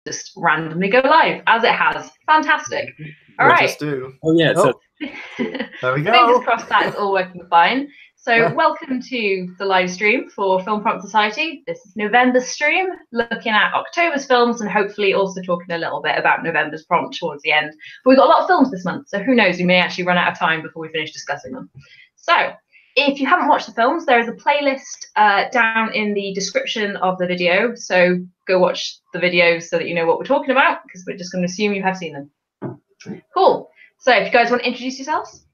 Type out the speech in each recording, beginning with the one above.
just randomly go live, as it has. Fantastic. All right. Just do. Oh yeah. So there we go. Fingers crossed that is all working fine. So welcome to the live stream for Film Prompt Society. This is November's stream, looking at October's films and hopefully also talking a little bit about November's prompt towards the end. But we've got a lot of films this month, so who knows, we may actually run out of time before we finish discussing them. So if you haven't watched the films, there is a playlist down in the description of the video. So go watch the videos so that you know what we're talking about, because we're just going to assume you have seen them. Cool. So if you guys want to introduce yourselves.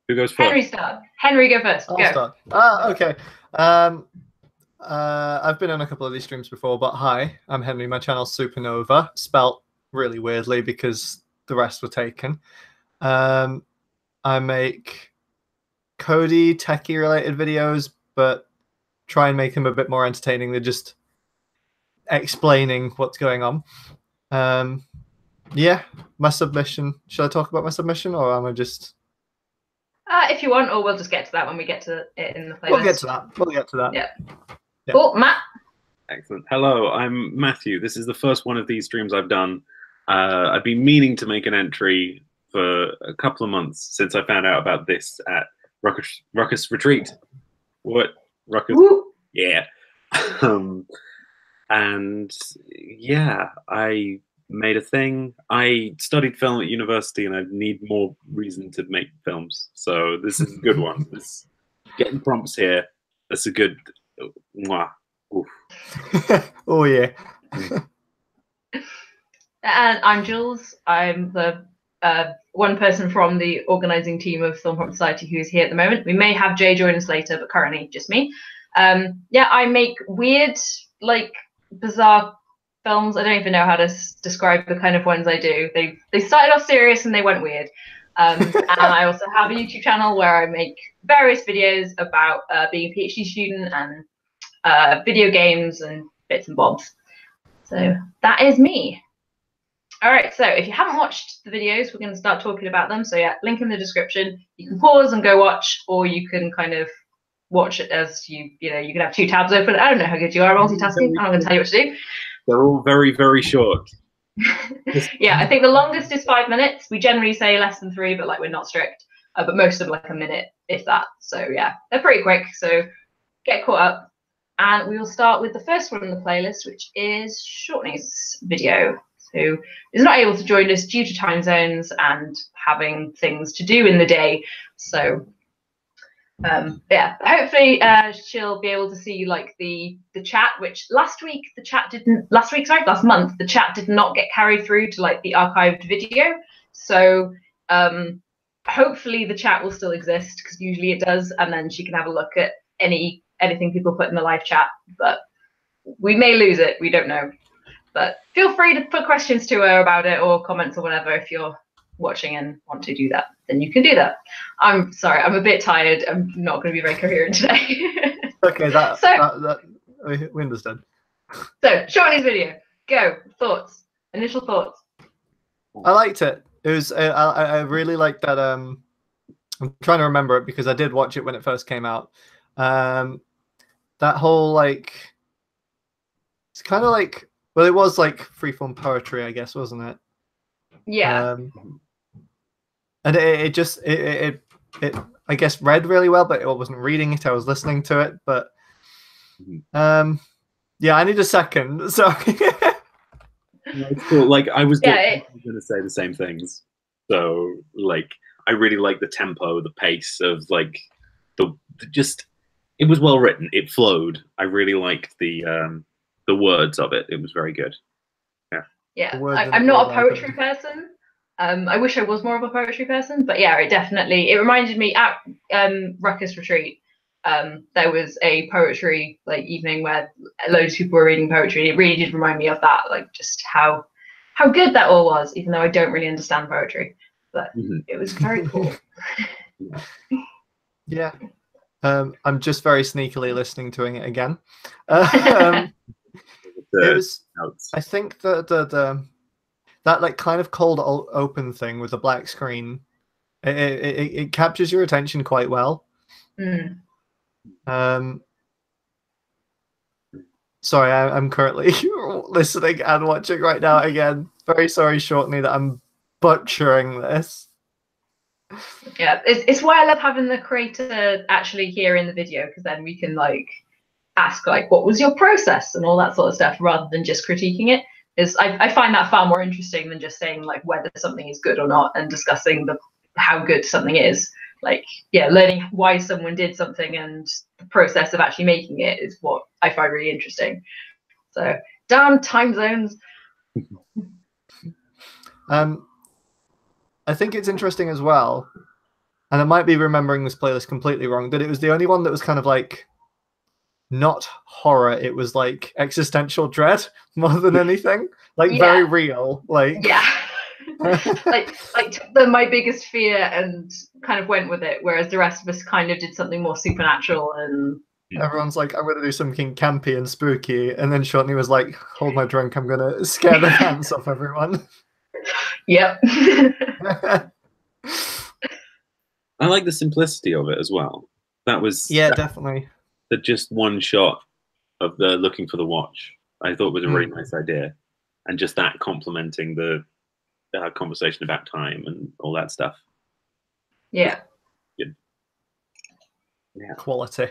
Who goes first? Henry start. Henry, go first. I'll go. Start. Okay. I've been on a couple of these streams before, but hi, I'm Henry. My channel's Supernova, spelt really weirdly because the rest were taken. I make Cody techie related videos, but try and make them a bit more entertaining than just explaining what's going on. Yeah, my submission. Should I talk about my submission, or am I just? If you want, or we'll just get to that when we get to it in the playlist. We'll get to that. Yeah. Cool, Matt. Excellent. Hello, I'm Matthew. This is the first one of these streams I've done. I've been meaning to make an entry for a couple of months since I found out about this at Ruckus Retreat. What? Ruckus? Woo. Yeah. And yeah, I made a thing. I studied film at university and I need more reason to make films. So this is a good one. This getting prompts here. That's a good mwah. Oh yeah. And I'm Jules. I'm the one person from the organising team of Film Prompt Society who's here at the moment. We may have Jay join us later, but currently just me. Yeah, I make weird, like bizarre films. I don't even know how to describe the kind of ones I do. They started off serious and they went weird. And I also have a YouTube channel where I make various videos about being a PhD student and video games and bits and bobs. So that is me. All right, so if you haven't watched the videos, we're going to start talking about them. So yeah, link in the description. You can pause and go watch, or you can kind of watch it as you can have two tabs open. I don't know how good you are at multitasking. I'm not going to tell you what to do. They're all very, very short. Yeah, I think the longest is 5 minutes. We generally say less than 3, but like we're not strict. But most of them like a minute, if that. So yeah, they're pretty quick. So get caught up. And we will start with the first one on the playlist, which is Shortney's video, who is not able to join us due to time zones and having things to do in the day. So yeah, hopefully she'll be able to see like the chat, which last month the chat did not get carried through to like the archived video. So hopefully the chat will still exist, because usually it does, and then she can have a look at anything people put in the live chat. But we may lose it, we don't know. But feel free to put questions to her about it or comments or whatever if you're watching and want to do that, then you can do that. I'm sorry, I'm a bit tired. I'm not going to be very coherent today. Okay, we understand. So, Shorty's video. Go. Thoughts. Initial thoughts. I liked it. It was. I really liked that. I'm trying to remember it because I did watch it when it first came out. That whole like, it's kind of like, well, it was like freeform poetry, I guess, wasn't it? Yeah. And it I guess read really well, but I wasn't reading it. I was listening to it, but yeah, I need a second. So it's cool. Like I was going to say the same things. So like I really like the tempo, the pace of like it was well written. It flowed. I really liked the words of it. It was very good. Yeah, I'm not a poetry person. I wish I was more of a poetry person, but yeah, it reminded me at Ruckus Retreat. There was a poetry like evening where loads of people were reading poetry, and it really did remind me of that, like just how good that all was, even though I don't really understand poetry. But it was very cool. Yeah. I'm just very sneakily listening to it again. It was, I think that like kind of cold open thing with the black screen, it captures your attention quite well. Sorry, I'm currently listening and watching right now again. Very sorry, Shortney, that I'm butchering this. Yeah, it's why I love having the creator actually here in the video, because then we can like ask like, what was your process and all that sort of stuff, rather than just critiquing it. I find that far more interesting than just saying like whether something is good or not and discussing how good something is. Like, yeah, learning why someone did something and the process of actually making it is what I find really interesting. So, damn time zones. I think it's interesting as well, and I might be remembering this playlist completely wrong, that it was the only one that was kind of like not horror, it was like existential dread more than anything. Like very real. Like like took my biggest fear and kind of went with it, whereas the rest of us kind of did something more supernatural. And everyone's like, I'm gonna do something campy and spooky, and then Shortney was like, hold my drink, I'm gonna scare the pants off everyone. Yep. I like the simplicity of it as well. That was definitely the just one shot of the looking for the watch. I thought was a really nice idea, and just that complementing the conversation about time and all that stuff. Yeah. Good. Yeah. Quality.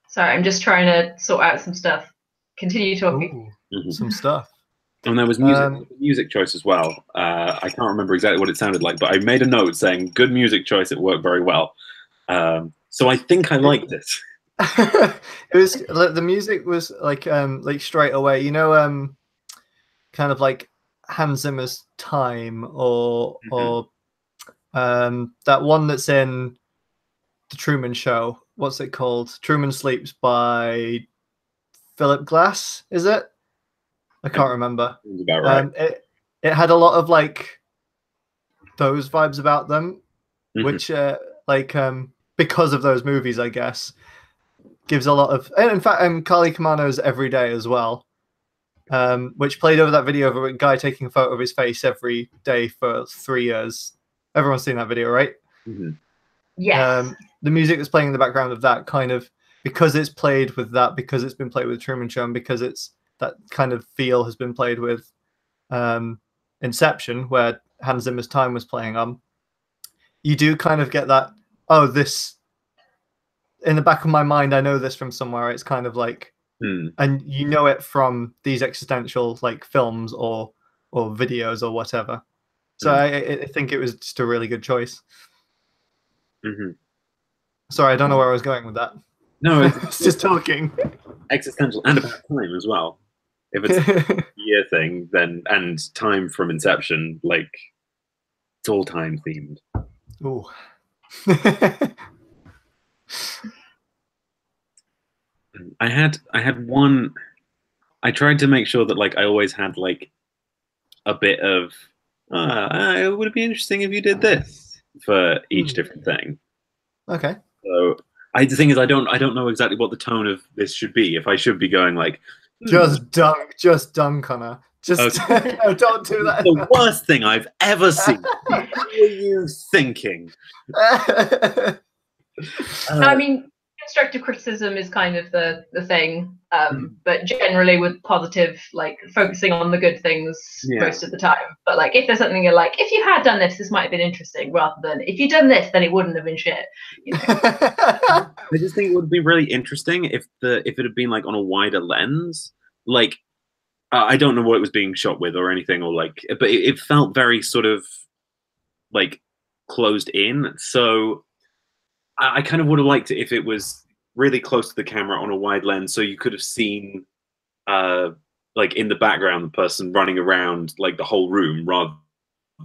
Sorry, I'm just trying to sort out some stuff. Continue talking. Some stuff. And there was music choice as well. I can't remember exactly what it sounded like, but I made a note saying good music choice. It worked very well. So I think I liked it. It was the music was like straight away, you know, kind of like Hans Zimmer's Time or that one that's in The Truman Show. What's it called? Truman Sleeps by Philip Glass, is it? I can't remember. About right. It had a lot of like those vibes about them, which because of those movies, I guess, gives a lot of. And in fact, Carly Kamano's Every Day as well, which played over that video of a guy taking a photo of his face every day for 3 years. Everyone's seen that video, right? Yes. The music that's playing in the background of that kind of, because it's played with that, because it's been played with Truman Show, and because it's that kind of feel has been played with Inception, where Hans Zimmer's Time was playing on, you do kind of get that, oh, this, in the back of my mind, I know this from somewhere. It's kind of like, and you know it from these existential like films or videos or whatever. So I think it was just a really good choice. Sorry, I don't know where I was going with that. No, it's just talking. Existential and about time as well. If it's a year thing, then and time from Inception, like it's all time themed. Ooh. I had one. I tried to make sure that like I always had like a bit of. It would be interesting if you did this for each different thing. Okay. So the thing is, I don't know exactly what the tone of this should be. If I should be going like, just dunk, Connor. Just no, don't do that. The worst thing I've ever seen. What were you thinking? I mean, constructive criticism is kind of the thing, but generally with positive, like focusing on the good things most of the time. But like, if there's something you're like, if you had done this might have been interesting, rather than if you'd done this, then it wouldn't have been shit. You know? I just think it would be really interesting if it had been like on a wider lens. Like, I don't know what it was being shot with or anything, or like, but it felt very sort of like closed in. So I kind of would have liked it if it was really close to the camera on a wide lens, so you could have seen, like in the background, the person running around like the whole room, rather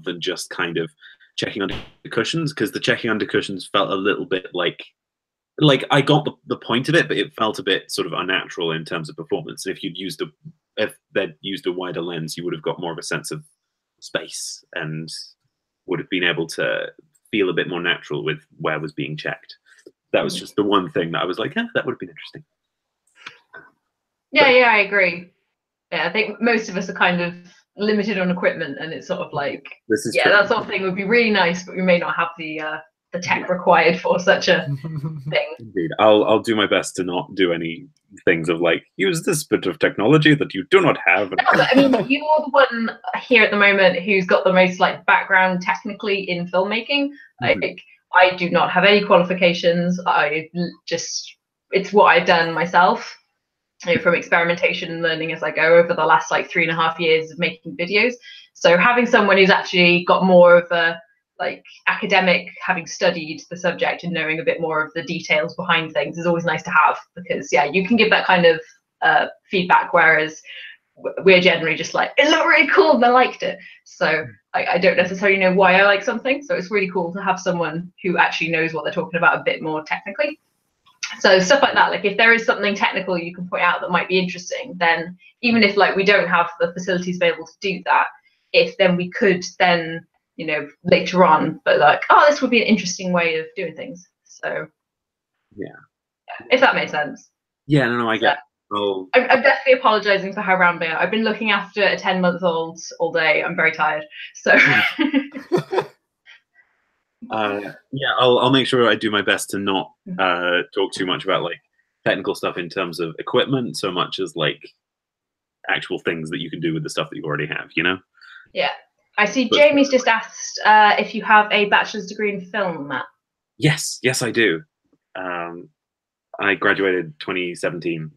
than just kind of checking under the cushions. Because the checking under cushions felt a little bit like I got the point of it, but it felt a bit sort of unnatural in terms of performance. If they'd used a wider lens, you would have got more of a sense of space and would have been able to feel a bit more natural with where was being checked. That was just the one thing that I was like, that would have been interesting. Yeah, I agree. Yeah, I think most of us are kind of limited on equipment, and it's sort of like, that sort of thing would be really nice, but we may not have the the tech required for such a thing. Indeed, I'll do my best to not do any things of like use this bit of technology that you do not have. No, but I mean, you're the one here at the moment who's got the most like background technically in filmmaking. Like, I do not have any qualifications. It's what I've done myself, from experimentation and learning as I go over the last like 3.5 years of making videos. So having someone who's actually got more of a like academic, having studied the subject and knowing a bit more of the details behind things is always nice to have, because yeah, you can give that kind of feedback, whereas we're generally just like, it looked really cool and I liked it. So I don't necessarily know why I like something, so it's really cool to have someone who actually knows what they're talking about a bit more technically. So stuff like that, like if there is something technical you can point out that might be interesting, then even if like we don't have the facilities available to do that, if then we could then, you know, later on, but like, oh, this would be an interesting way of doing things. So yeah, if that makes sense. Yeah, no, I get. Oh, I'm definitely apologizing for how rambling. I've been looking after a 10-month-old all day. I'm very tired. So yeah, I'll make sure I do my best to not talk too much about like technical stuff in terms of equipment, so much as like actual things that you can do with the stuff that you already have, you know? Yeah. I see Jamie's just asked if you have a bachelor's degree in film, Matt. Yes, I do. I graduated 2017.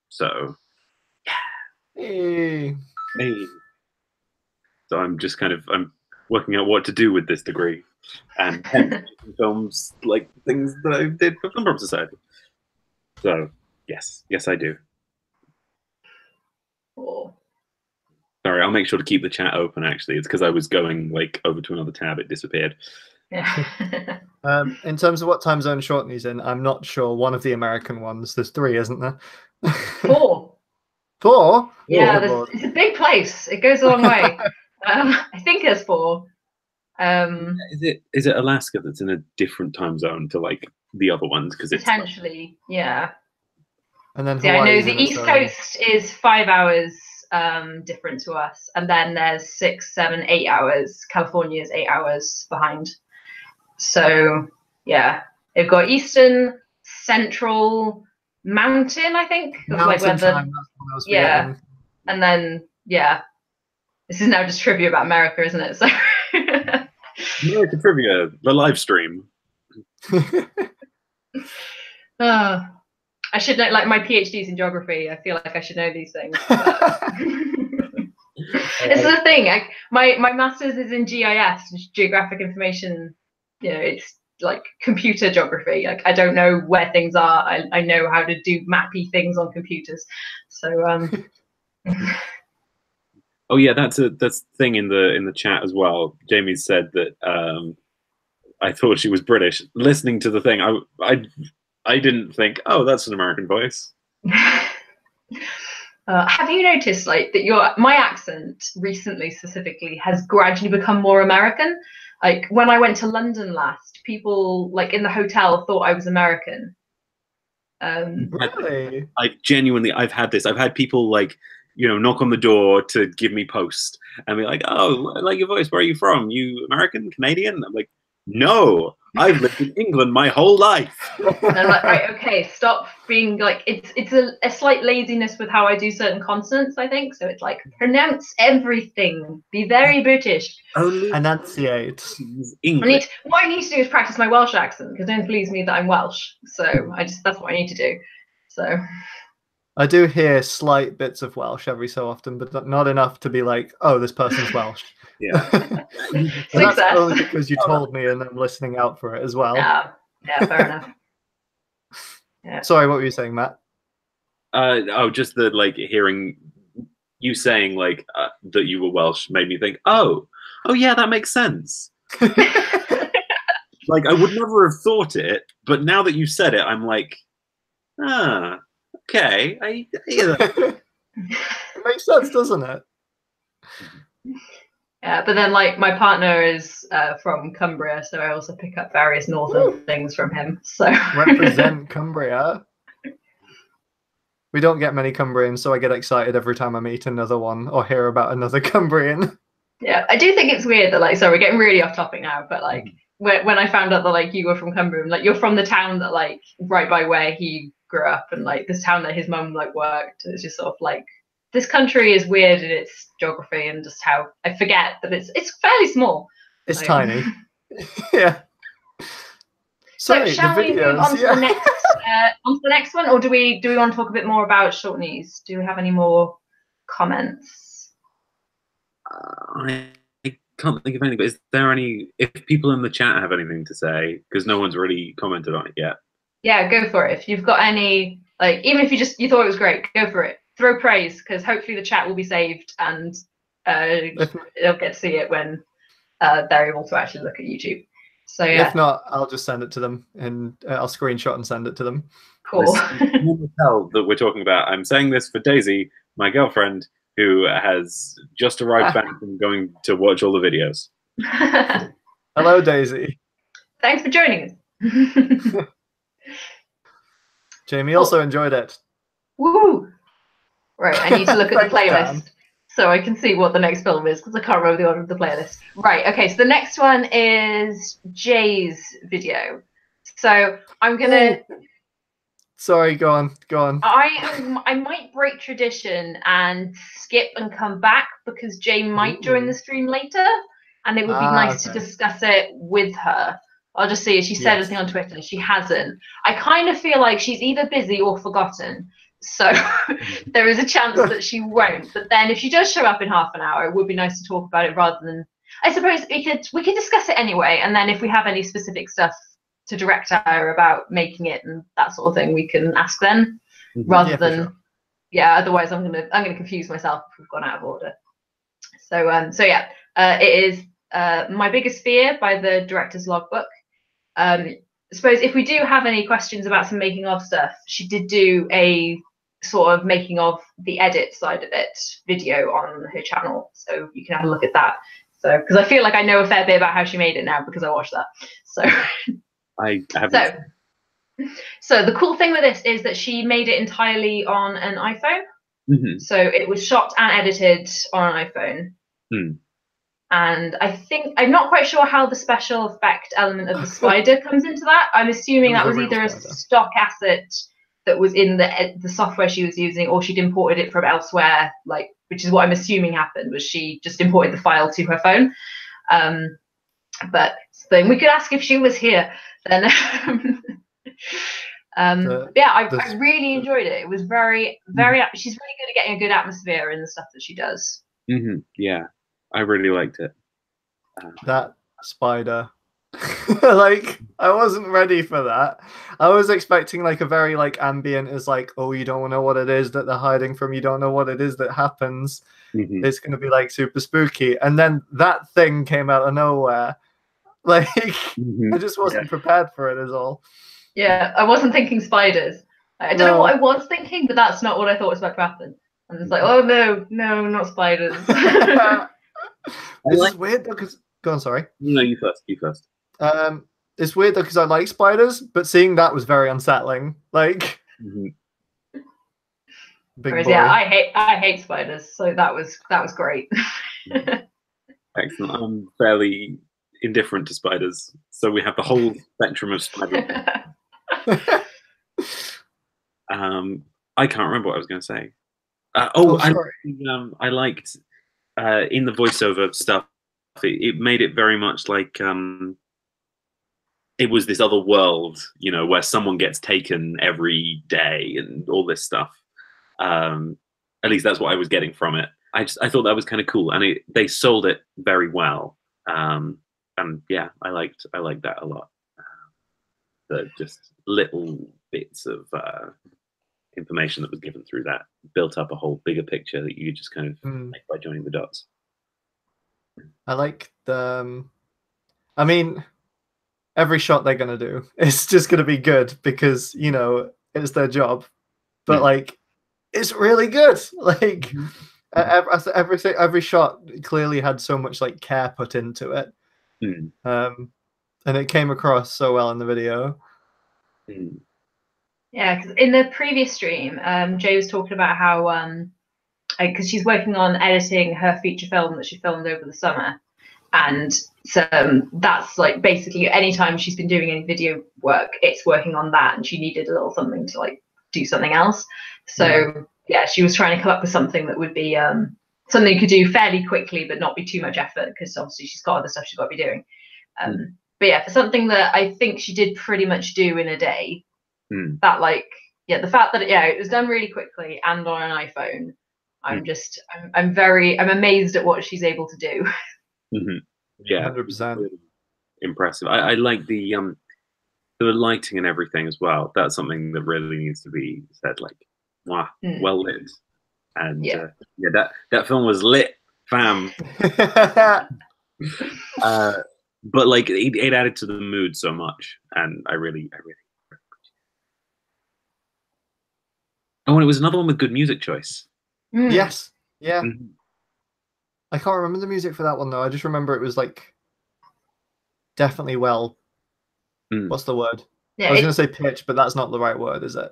So Hey. So I'm just I'm working out what to do with this degree, and films like things that I did for Film Prom Society. So yes, I do. Cool. Sorry, I'll make sure to keep the chat open. Actually, it's because I was going like over to another tab. It disappeared. Yeah. In terms of what time zone Shortney's in, I'm not sure. One of the American ones. There's 3, isn't there? 4. 4? Yeah, it's a big place. It goes a long way. I think there's 4. Is it Alaska that's in a different time zone to like the other ones? Because it's potentially, yeah. And then I know the East Coast is 5 hours different to us, and then there's 6, 7, 8 hours. California is 8 hours behind. So yeah, they've got Eastern, Central, Mountain, I think. Mountain like time, yeah, and then yeah, this is now just trivia about America, isn't it? So America trivia, the live stream. I should know, like my PhD's in geography. I feel like I should know these things. It's the thing. My master's is in GIS, Geographic Information. You know, it's like computer geography. Like I don't know where things are. I know how to do mappy things on computers. So oh yeah, that's a thing in the chat as well. Jamie said that I thought she was British. Listening to the thing, I didn't think, oh, that's an American voice. Have you noticed like that my accent recently specifically has gradually become more American? Like when I went to London last, people like in the hotel thought I was American. Really? I've had this. I've had people like, you know, knock on the door to give me post and be like, oh, I like your voice. Where are you from? You American, Canadian? I'm like, no, I've lived in England my whole life. And I'm like, right, okay, stop being like, it's a slight laziness with how I do certain consonants, I think. So it's like, pronounce everything, be very British. Only enunciate. English. What I need to do is practice my Welsh accent, because don't please me that I'm Welsh. So that's what I need to do. So I do hear slight bits of Welsh every so often, but not enough to be like, oh, this person's Welsh. Yeah. That's only because you told me and I'm listening out for it as well. Yeah, fair enough. Yeah. Sorry, what were you saying, Matt? Just the like hearing you saying like that you were Welsh made me think, oh yeah, that makes sense. Like I would never have thought it, but now that you said it, I'm like, okay, I hear that. It makes sense, doesn't it? Yeah, but then like my partner is from Cumbria, so I also pick up various northern things from him. So represent Cumbria. We don't get many Cumbrians, so I get excited every time I meet another one or hear about another Cumbrian. Yeah, I do think it's weird that like, so we're getting really off topic now, but like when I found out that like you were from Cumbria, like you're from the town that like right by where he grew up, and like this town that his mum like worked. And it's just sort of like this country is weird in its geography and just how I forget that it's fairly small. It's like, tiny. Yeah. So shall we move on to the next one, or do we want to talk a bit more about short knees? Do we have any more comments? I can't think of anything, but is there any, if people in the chat have anything to say, because no one's really commented on it yet? Yeah, go for it. If you've got any, like, even if you thought it was great, go for it. Throw praise, because hopefully the chat will be saved and they'll get to see it when they're able to actually look at YouTube. So yeah. If not, I'll just send it to them, and I'll screenshot and send it to them. Cool. You can tell that we're talking about. I'm saying this for Daisy, my girlfriend, who has just arrived back from going to watch all the videos. Hello, Daisy. Thanks for joining us. Jamie also enjoyed it. Woo! Right, I need to look at the playlist so I can see what the next film is, because I can't remember the order of the playlist. Right, okay, so the next one is Jay's video. So I'm gonna. Sorry, go on. I might break tradition and skip and come back because Jay might join the stream later, and it would be nice to discuss it with her. I'll just see if she said anything on Twitter. She hasn't. I kind of feel like she's either busy or forgotten. So there is a chance that she won't. But then if she does show up in half an hour, it would be nice to talk about it rather than. I suppose we could discuss it anyway, and then if we have any specific stuff to direct her about making it and that sort of thing, we can ask then, rather than otherwise I'm gonna confuse myself if we've gone out of order. So it is My Biggest Fear by the director's logbook. I suppose if we do have any questions about some making of stuff, she did do a sort of making of the edit side of it video on her channel, so you can have a look at that. So because I feel like I know a fair bit about how she made it now because I watched that. So I haven't. So the cool thing with this is that she made it entirely on an iPhone. So it was shot and edited on an iPhone. And I think I'm not quite sure how the special effect element of the spider comes into that. I'm assuming that was either a stock asset that was in the software she was using, or she'd imported it from elsewhere, like, which is what I'm assuming happened, was she just imported the file to her phone. But then we could ask if she was here. Then I really enjoyed it. It was very she's really good at getting a good atmosphere in the stuff that she does. Yeah, I really liked it. That spider. Like, I wasn't ready for that. I was expecting like a very like ambient, is like, oh, you don't know what it is that they're hiding from, you don't know what it is that happens. It's gonna be like super spooky, and then that thing came out of nowhere. Like, I just wasn't prepared for it is all. Yeah, I wasn't thinking spiders. I don't know what I was thinking, but that's not what I thought was about to happen. I'm just like, oh no, not spiders. This is weird though, because go on, sorry. No, you first. It's weird though because I like spiders, but seeing that was very unsettling. Like, Whereas, yeah, I hate spiders, so that was great. Excellent. I'm fairly indifferent to spiders, so we have the whole spectrum of spiders. I can't remember what I was going to say. I liked in the voiceover stuff. It made it very much like it was this other world, you know, where someone gets taken every day and all this stuff. At least that's what I was getting from it. I thought that was kind of cool, and they sold it very well. And yeah, I liked that a lot. The just little bits of information that was given through that built up a whole bigger picture that you just kind of make by joining the dots. I like the. I mean, every shot they're gonna do, it's just gonna be good because you know it's their job. But like, it's really good. Like every shot clearly had so much like care put into it. And it came across so well in the video. Yeah, because in the previous stream, Jay was talking about how because she's working on editing her feature film that she filmed over the summer, and So that's like basically anytime she's been doing any video work, it's working on that, and she needed a little something to like do something else. So yeah, she was trying to come up with something that would be something you could do fairly quickly, but not be too much effort, because obviously she's got other stuff she's got to be doing. But yeah, for something that I think she did pretty much do in a day, that like, yeah, the fact that it was done really quickly and on an iPhone, I'm amazed at what she's able to do. Yeah, 100%. Really impressive. I like the lighting and everything as well. That's something that really needs to be said. Like, wow, well lit, and that film was lit, fam. But like it added to the mood so much, and I really. Oh, and it was another one with good music choice. Yes, yeah. I can't remember the music for that one though. I just remember it was like definitely well. What's the word? Yeah, I was going to say pitch, but that's not the right word, is it?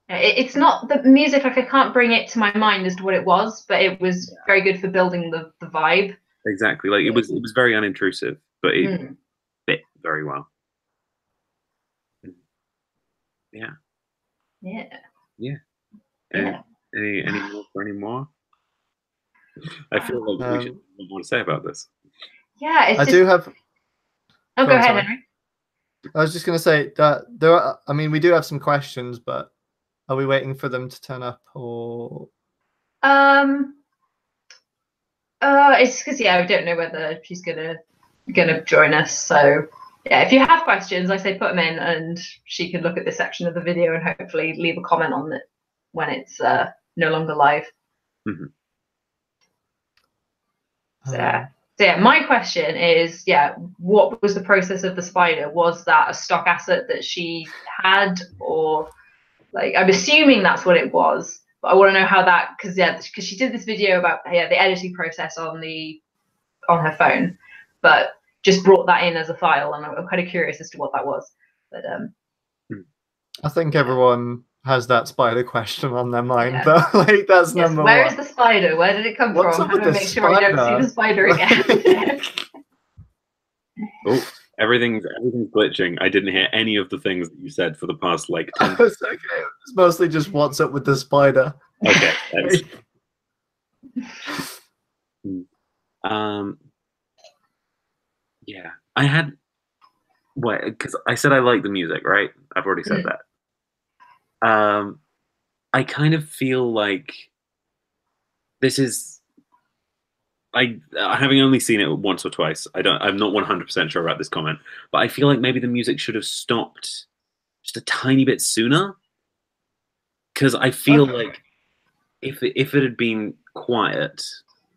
It's not the music. Like I can't bring it to my mind as to what it was, but it was very good for building the vibe. Exactly. Like it was very unintrusive, but it fit very well. Yeah. Any more? I feel like we should have more to say about this. Yeah, I do have. Oh, go ahead, Henry. I was just going to say that there are. I mean, we do have some questions, but are we waiting for them to turn up, or? It's because I don't know whether she's gonna join us. So yeah, if you have questions, I say put them in, and she can look at this section of the video and hopefully leave a comment on it when it's no longer live. So yeah, my question is, what was the process of the spider? Was that a stock asset that she had, or like I'm assuming that's what it was, but I want to know how that, because she did this video about the editing process on her phone, but just brought that in as a file, and I'm kind of curious as to what that was. But I think everyone has that spider question on their mind, but like that's number where one. Is the spider? Where did it come What's from? up How with do I the make sure I don't see the spider again? Oh, everything's glitching. I didn't hear any of the things that you said for the past like 10 minutes. It's okay. It's mostly just what's up with the spider. Okay. Yeah, I had because I said I like the music, right? I've already said that. I kind of feel like this is having only seen it once or twice. I'm not 100% sure about this comment, but I feel like maybe the music should have stopped just a tiny bit sooner, because I feel like if it had been quiet,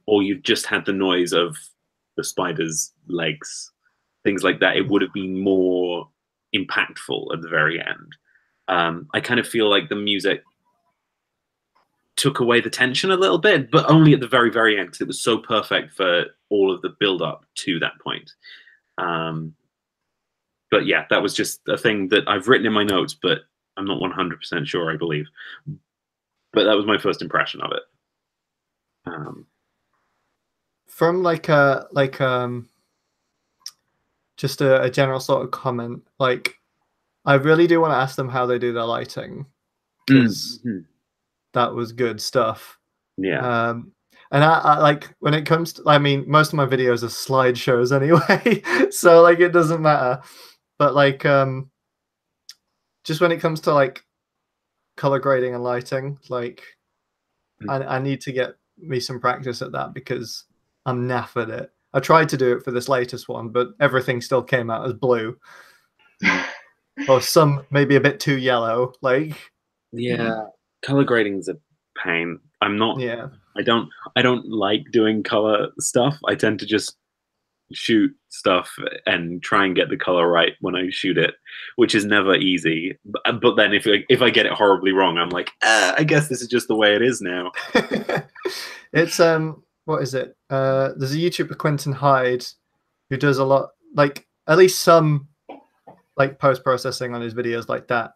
or you just had the noise of the spider's legs, things like that, it would have been more impactful at the very end. I kind of feel like the music took away the tension a little bit, but only at the very, very end, because it was so perfect for all of the build-up to that point. But yeah, that was just a thing that I've written in my notes, but I'm not 100% sure, I believe. But that was my first impression of it. From just a general sort of comment, like I really do want to ask them how they do their lighting, because that was good stuff. Yeah. And I like when it comes to, I mean, most of my videos are slideshows anyway, so like it doesn't matter. But like just when it comes to like color grading and lighting, like I need to get me some practice at that, because I'm naff at it. I tried to do it for this latest one, but everything still came out as blue. Or some maybe a bit too yellow. Like color grading's a pain. I'm not. Yeah. I don't like doing color stuff. I tend to just shoot stuff and try and get the color right when I shoot it, which is never easy. But then if I get it horribly wrong, I'm like, I guess this is just the way it is now. It's what is it? There's a YouTuber, Quentin Hyde, who does a lot, like at least some like post-processing on his videos like that.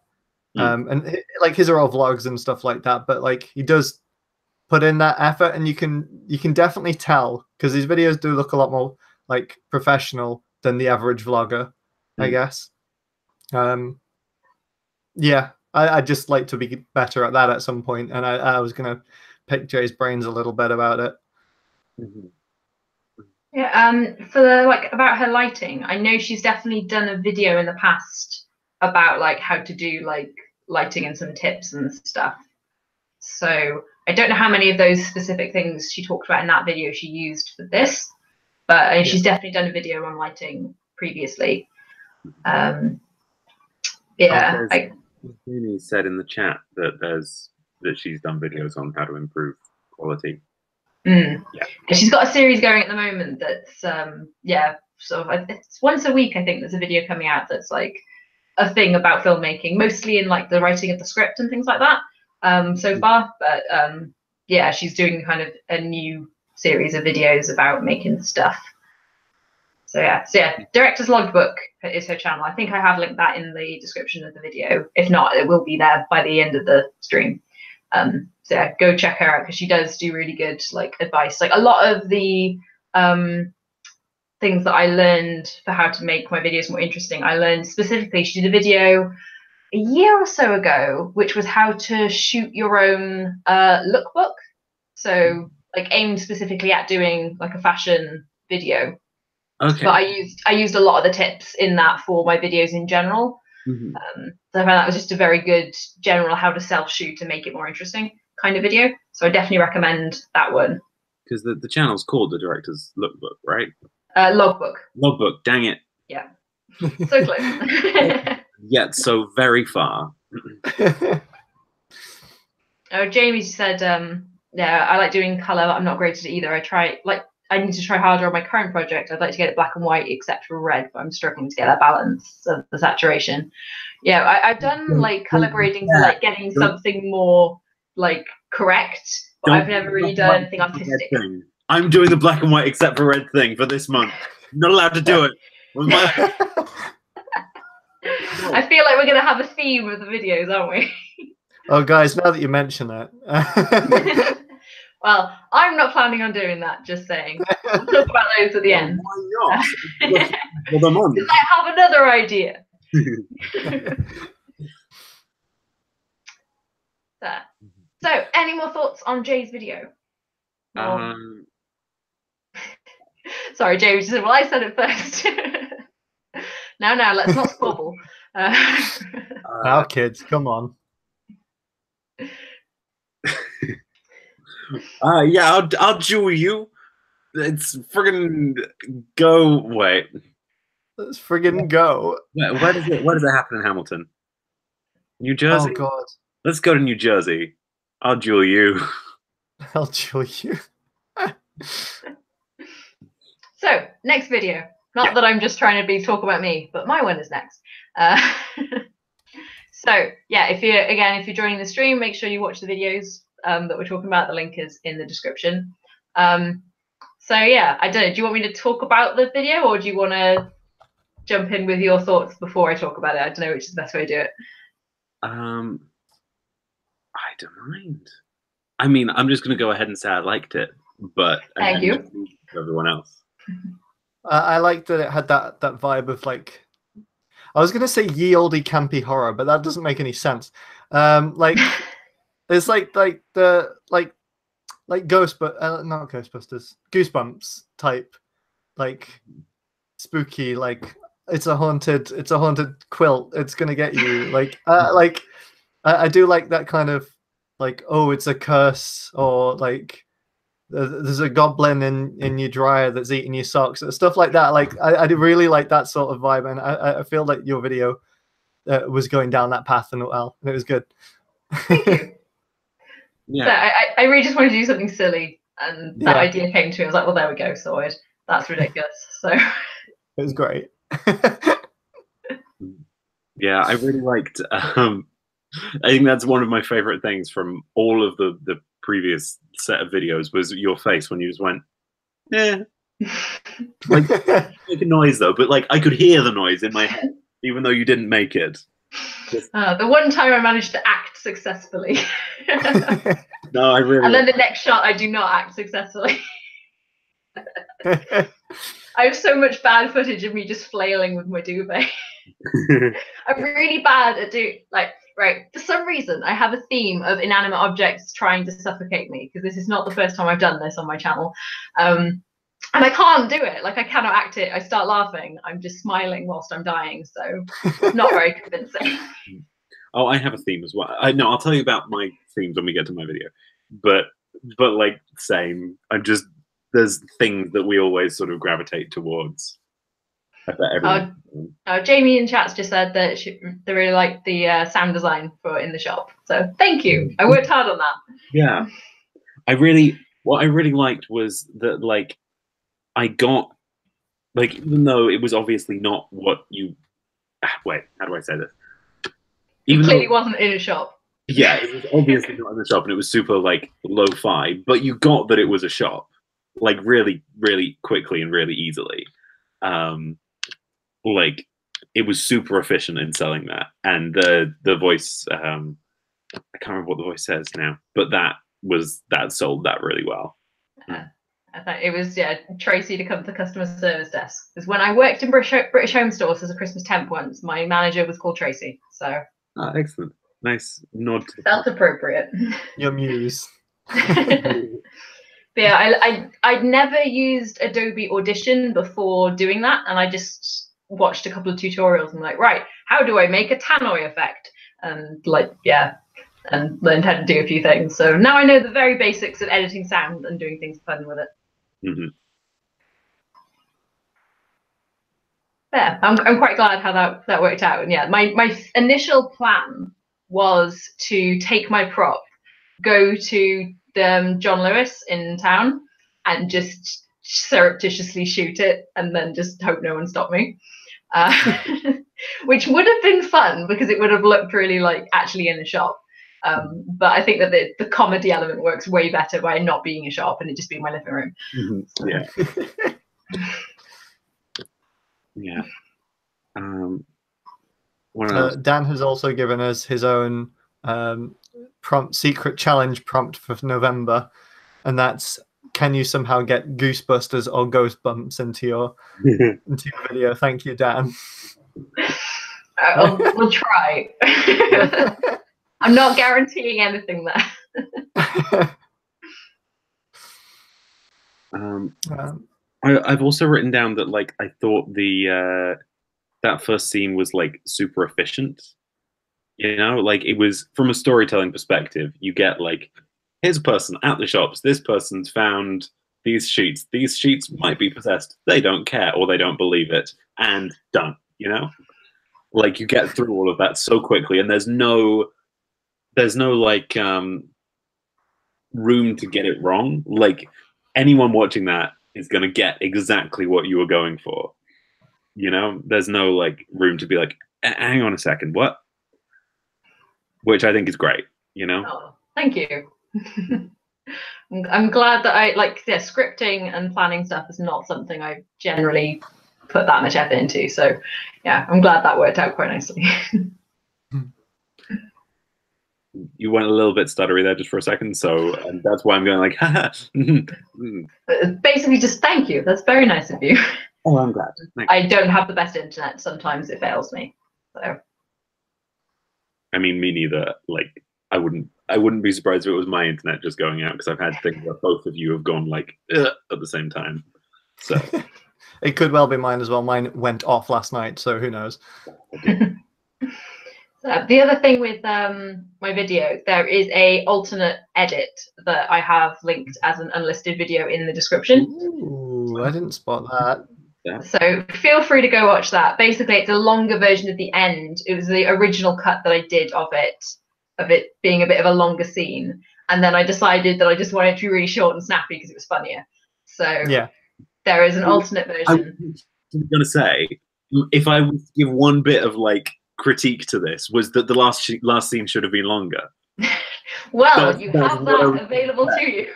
And like his are all vlogs and stuff like that, but like he does put in that effort, and you can definitely tell, because these videos do look a lot more like professional than the average vlogger, I guess. Yeah, I'd just like to be better at that at some point, and I was gonna pick Jay's brains a little bit about it. Yeah, for the, like, about her lighting, I know she's definitely done a video in the past about like how to do like lighting and some tips and stuff. So I don't know how many of those specific things she talked about in that video she used for this, but she's definitely done a video on lighting previously. Yeah, Amy said in the chat that she's done videos on how to improve quality. Yeah, she's got a series going at the moment that's sort of, it's once a week, I think there's a video coming out that's like a thing about filmmaking, mostly in like the writing of the script and things like that so far. But yeah, she's doing kind of a new series of videos about making stuff. So yeah, Director's Logbook is her channel. I think I have linked that in the description of the video. If not, it will be there by the end of the stream. So yeah, go check her out because she does do really good like advice. Like a lot of the things that I learned for how to make my videos more interesting, I learned specifically. She did a video a year or so ago, which was how to shoot your own lookbook. So like aimed specifically at doing like a fashion video. Okay. But I used a lot of the tips in that for my videos in general. So I found that was just a very good general how to self-shoot to make it more interesting kind of video. So I definitely recommend that one. Because the channel's called The Director's Lookbook, right? Logbook. Logbook, dang it. Yeah. So close. Yet so very far. Oh, Jamie said, yeah, I like doing colour. I'm not great at it either. I need to try harder on my current project. I'd like to get it black and white except for red, but I'm struggling to get that balance of the saturation. Yeah, I've done like color grading for like getting something more like correct, but I've never really done anything artistic. I'm doing the black and white except for red thing for this month. I'm not allowed to do it. I feel like we're gonna have a theme of the videos, aren't we? Oh, guys, now that you mention it. Well, I'm not planning on doing that, just saying. We'll talk about those at the end. Why not? Because I have another idea. So, any more thoughts on Jay's video? Sorry, Jay just said, well, I said it first. Now, let's not squabble. Now, kids, come on. Yeah, I'll jewel you. It's friggin' go. Wait. Let's friggin' go. Where does it happen in Hamilton? New Jersey? Oh, God. Let's go to New Jersey. I'll jewel you. I'll jewel you. So, next video. Not that I'm just trying to talk about me, but my one is next. So, yeah, if you're joining the stream, make sure you watch the videos that we're talking about. The link is in the description. So yeah, I don't know. Do you want me to talk about the video, or do you want to jump in with your thoughts before I talk about it? I don't know which is the best way to do it. I don't mind. I mean, I'm just going to go ahead and say I liked it, but thank you. Everyone else. I liked that it had that vibe of like, I was going to say ye olde campy horror, but that doesn't make any sense. Like. It's like Ghost, but not Ghostbusters, Goosebumps type, like spooky, like it's a haunted quilt. It's gonna get you. Like I do like that kind of like, oh, it's a curse, or like there's a goblin in your dryer that's eating your socks, stuff like that. Like I do really like that sort of vibe, and I feel like your video was going down that path, and it was good. Thank you. Yeah. So I really just wanted to do something silly, and that idea came to me. I was like, well, there we go, sorted. That's ridiculous. So it was great. Yeah, I really liked. I think that's one of my favorite things from all of the previous set of videos was your face when you just went, eh. Like, make a noise though, but like I could hear the noise in my head, even though you didn't make it. The one time I managed to act successfully. No, I really. And then the next shot, I do not act successfully. I have so much bad footage of me just flailing with my duvet. I'm really bad at right, for some reason I have a theme of inanimate objects trying to suffocate me, because this is not the first time I've done this on my channel. And I can't do it. Like, I cannot act it. I start laughing. I'm just smiling whilst I'm dying, so it's not very convincing. Oh, I have a theme as well. No, I'll tell you about my themes when we get to my video. But like, same. There's things that we always sort of gravitate towards. I bet everyone. Jamie in chat's just said that they really like the sound design for In the Shop. So thank you. I worked hard on that. Yeah. What I really liked was that, like, I got, like, even though it was obviously not what you, wait, how do I say this? It clearly wasn't in a shop. Yeah, it was obviously not in the shop, and it was super, like, lo-fi, but you got that it was a shop, like, really, really quickly and really easily. Like, it was super efficient in selling that, and the voice, I can't remember what the voice says now, but that sold that really well. I thought it was Tracy to come to the customer service desk, because when I worked in British Home Stores as a Christmas temp once, my manager was called Tracy. So excellent, nice nod. Felt appropriate. Your muse. But yeah, I'd never used Adobe Audition before doing that, and I just watched a couple of tutorials and like, right, how do I make a tannoy effect? And like, and learned how to do a few things. So now I know the very basics of editing sound and doing things fun with it. Mm-hmm. Yeah, I'm quite glad how that worked out. And yeah, my initial plan was to take my prop, go to John Lewis in town, and just surreptitiously shoot it, and then just hope no one stopped me. Which would have been fun because it would have looked really like actually in a shop. But I think that the comedy element works way better by not being a shop and it just being my living room. Mm-hmm. Yeah. Yeah. Dan has also given us his own secret challenge prompt for November, and that's, can you somehow get Goosebusters or Ghost Bumps into your video? Thank you, Dan. We'll try. I'm not guaranteeing anything there. I've also written down that, like, I thought that first scene was like super efficient. You know, like, it was, from a storytelling perspective, you get like, here's a person at the shops, this person's found these sheets might be possessed, they don't care or they don't believe it, and done. You know, like, you get through all of that so quickly, and there's no like room to get it wrong. Like, anyone watching that is going to get exactly what you were going for. You know, there's no like room to be like, hang on a second, what? Which I think is great, you know? Oh, thank you. I'm glad that scripting and planning stuff is not something I generally put that much effort into. So yeah, I'm glad that worked out quite nicely. You went a little bit stuttery there just for a second, so and that's why I'm going like, haha. Basically, just thank you. That's very nice of you. Oh, I'm glad. Thanks. I don't have the best internet. Sometimes it fails me. So. I mean, me neither. Like, I wouldn't be surprised if it was my internet just going out, because I've had things where both of you have gone like at the same time. So it could well be mine as well. Mine went off last night, so who knows? The other thing with my video, there is a alternate edit that I have linked as an unlisted video in the description. Ooh, I didn't spot that. Yeah. So feel free to go watch that. Basically, it's a longer version of the end. It was the original cut that I did of it being a bit of a longer scene, and then I decided that I just wanted it to be really short and snappy because it was funnier. So yeah, there is an alternate version. I was gonna say, if I was to give one bit of like critique to this, was that the last scene should have been longer. Well, you have that available to you.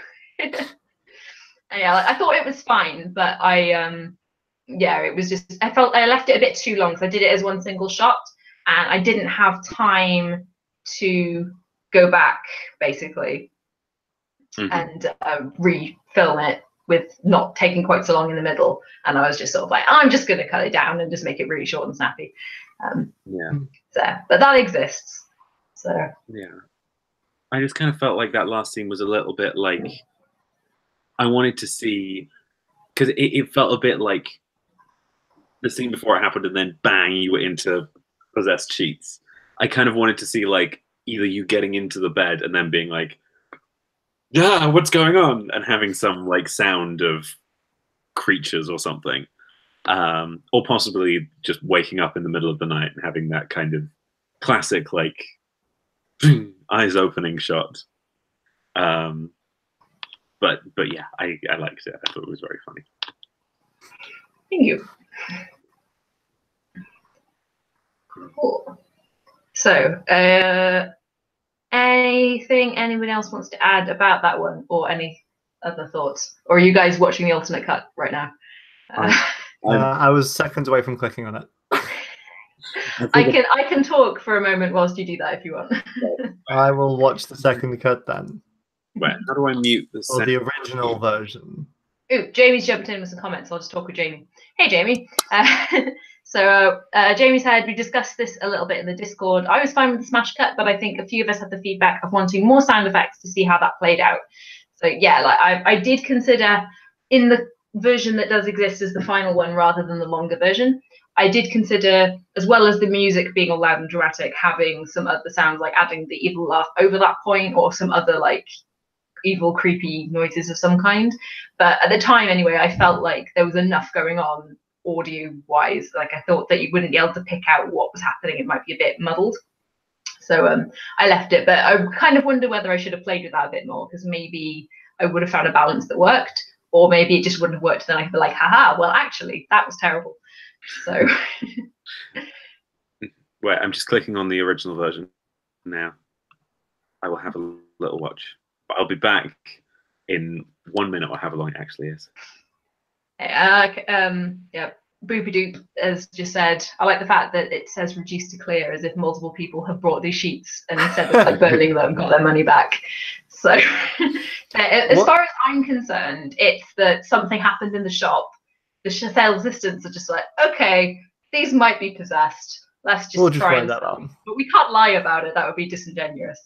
Yeah, I thought it was fine, but it was just, I felt I left it a bit too long because I did it as one single shot and I didn't have time to go back basically and refilm it with not taking quite so long in the middle, and I was just sort of like, I'm just going to cut it down and just make it really short and snappy. So, but that exists. So yeah, I just kind of felt like that last scene was a little bit like I wanted to see, because it felt a bit like the scene before it happened, and then bang, you were into possessed sheets. I kind of wanted to see like either you getting into the bed and then being like, yeah, what's going on, and having some like sound of creatures or something, or possibly just waking up in the middle of the night and having that kind of classic like eyes opening shot. But yeah, I liked it. I thought it was very funny. Thank you. Cool. So, anything anyone else wants to add about that one, or any other thoughts? Or are you guys watching the alternate cut right now? I was seconds away from clicking on it. I can talk for a moment whilst you do that if you want. I will watch the second cut then. Wait, how do I mute this? Or the original version. Ooh, Jamie's jumped in with some comments. I'll just talk with Jamie. Hey, Jamie. So Jamie said, we discussed this a little bit in the Discord. I was fine with the smash cut, but I think a few of us had the feedback of wanting more sound effects to see how that played out. So yeah, like I did consider in the version that does exist as the final one rather than the longer version, I did consider, as well as the music being all loud and dramatic, having some other sounds, like adding the evil laugh over that point, or some other like evil, creepy noises of some kind. But at the time anyway, I felt like there was enough going on audio wise. Like I thought that you wouldn't be able to pick out what was happening. It might be a bit muddled. So I left it, but I kind of wonder whether I should have played with that a bit more, because maybe I would have found a balance that worked, or maybe it just wouldn't have worked. Then I could be like, haha, well, actually, that was terrible. So wait, I'm just clicking on the original version now. I will have a little watch, but I'll be back in 1 minute or however long it actually is. Yeah, Boopy Doop has just said, I like the fact that it says reduced to clear, as if multiple people have brought these sheets and instead of like burning them, got their money back. So as far as I'm concerned, it's that something happened in the shop. The sales assistants are just like, okay, these might be possessed. Let's just try and that on. But we can't lie about it. That would be disingenuous.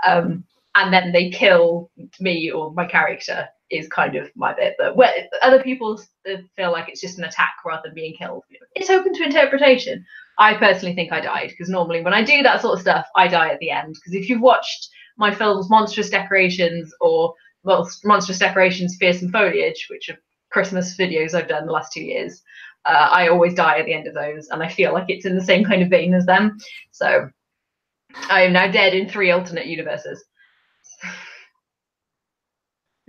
And then they kill me or my character is kind of my bit. But where other people feel like it's just an attack rather than being killed, it's open to interpretation. I personally think I died, because normally when I do that sort of stuff, I die at the end. Because if you've watched my films Monstrous Decorations or Monstrous Decorations Fearsome Foliage, which are Christmas videos I've done the last 2 years, I always die at the end of those, and I feel like it's in the same kind of vein as them. So I am now dead in 3 alternate universes.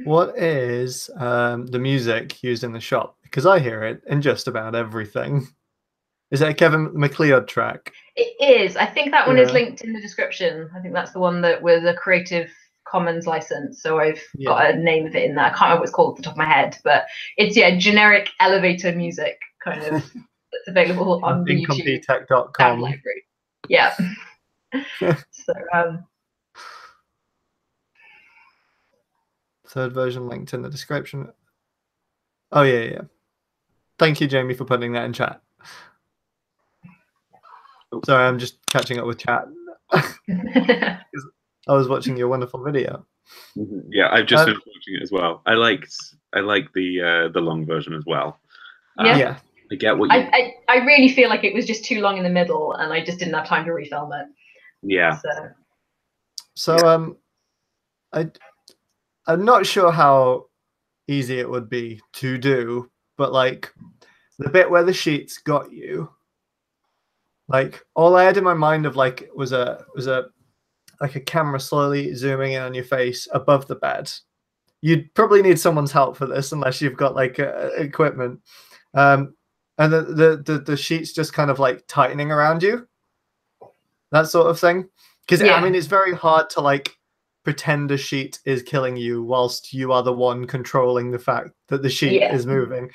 What is the music used in the shop? Because I hear it in just about everything. Is that a Kevin MacLeod track? It is. I think that one is linked in the description. I think that's the one that was a Creative Commons license. So I've got a name of it in there. I can't remember what it's called off the top of my head, but it's generic elevator music kind of that's available on the YouTube Tech.com library. Yeah. So third version linked in the description. Oh yeah. Thank you, Jamie, for putting that in chat. Sorry, I'm just catching up with chat. I was watching your wonderful video. Yeah, I've just been watching it as well. I like the long version as well. Yeah. I get what you. I really feel like it was just too long in the middle, and I just didn't have time to refilm it. Yeah. So I'm not sure how easy it would be to do, but like the bit where the sheets got you, like all I had in my mind of like was a like a camera slowly zooming in on your face above the bed. You'd probably need someone's help for this unless you've got like equipment. And the sheets just kind of like tightening around you, that sort of thing. Because I mean, it's very hard to like pretend a sheet is killing you whilst you are the one controlling the fact that the sheet is moving.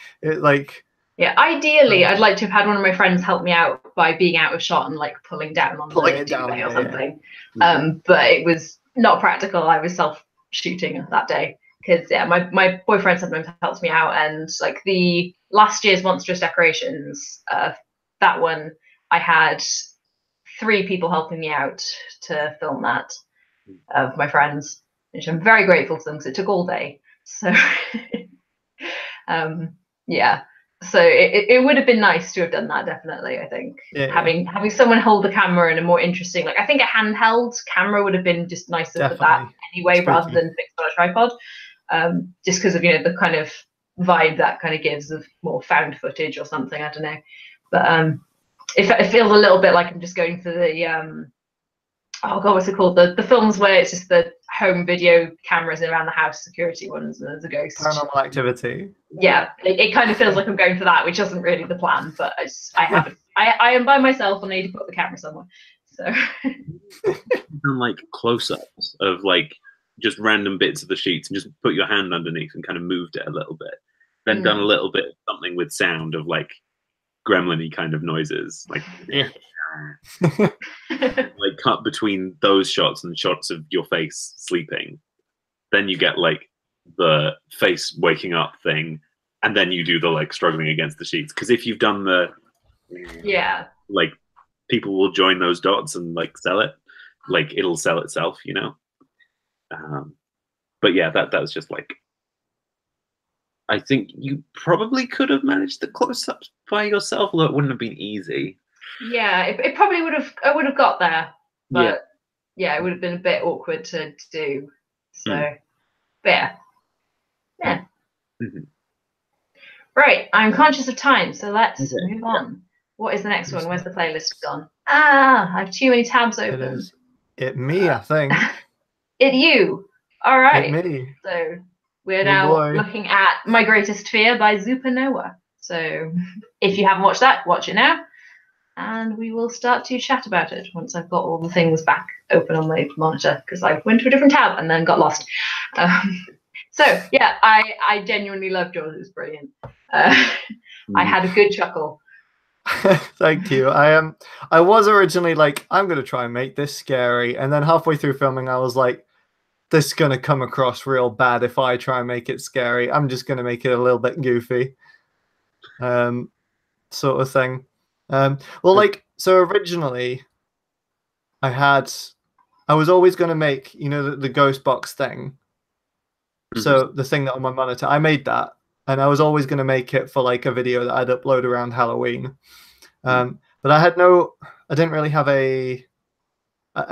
Ideally, I'd like to have had one of my friends help me out by being out of shot and like pulling down on the duvet or something. But it was not practical. I was self-shooting that day because yeah, my boyfriend sometimes helps me out, and like the last year's Monstrous Decorations, that one I had 3 people helping me out to film that, of my friends, which I'm very grateful to them because it took all day. So yeah, so it would have been nice to have done that, definitely. I think having someone hold the camera in a more interesting, like I think a handheld camera would have been just nicer for that anyway, rather than fixed on a tripod, just because of, you know, the kind of vibe that kind of gives of more found footage or something, I don't know. But it feels a little bit like I'm just going for the oh god, what's it called, the films where it's just the home video cameras around the house, security ones, and there's a ghost. Paranormal Activity. Yeah, it kind of feels like I'm going for that, which isn't really the plan, but I haven't. I am by myself and I need to put the camera somewhere. So done like close-ups of like just random bits of the sheets and just put your hand underneath and kind of moved it a little bit. Then done a little bit of something with sound of like gremlin-y kind of noises, like like cut between those shots and shots of your face sleeping. Then you get like the face waking up thing, and then you do the like struggling against the sheets. Because if you've done the like, people will join those dots and like sell it, like it'll sell itself, you know. But yeah, that was just like, I think you probably could have managed the close-ups by yourself, although it wouldn't have been easy. Yeah, it probably would have. I would have got there, but yeah, it would have been a bit awkward to do. So, but yeah. Right, I'm conscious of time, so let's move on. What is the next one? Where's the playlist gone? Ah, I have too many tabs open. Me, I think. You. All right. Me. So we're now looking at My Greatest Fear by Supernova. So if you haven't watched that, watch it now. And we will start to chat about it once I've got all the things back open on my monitor, because I went to a different tab and then got lost. So yeah, I genuinely loved Jaws. It was brilliant. I had a good chuckle. Thank you. I was originally like, I'm gonna try and make this scary, and then halfway through filming I was like, this is gonna come across real bad if I try and make it scary. I'm just gonna make it a little bit goofy, sort of thing. Well, like, so originally I was always going to make, you know, the ghost box thing. So the thing that on my monitor, I made that, and I was always going to make it for like a video that I'd upload around Halloween. But I didn't really have I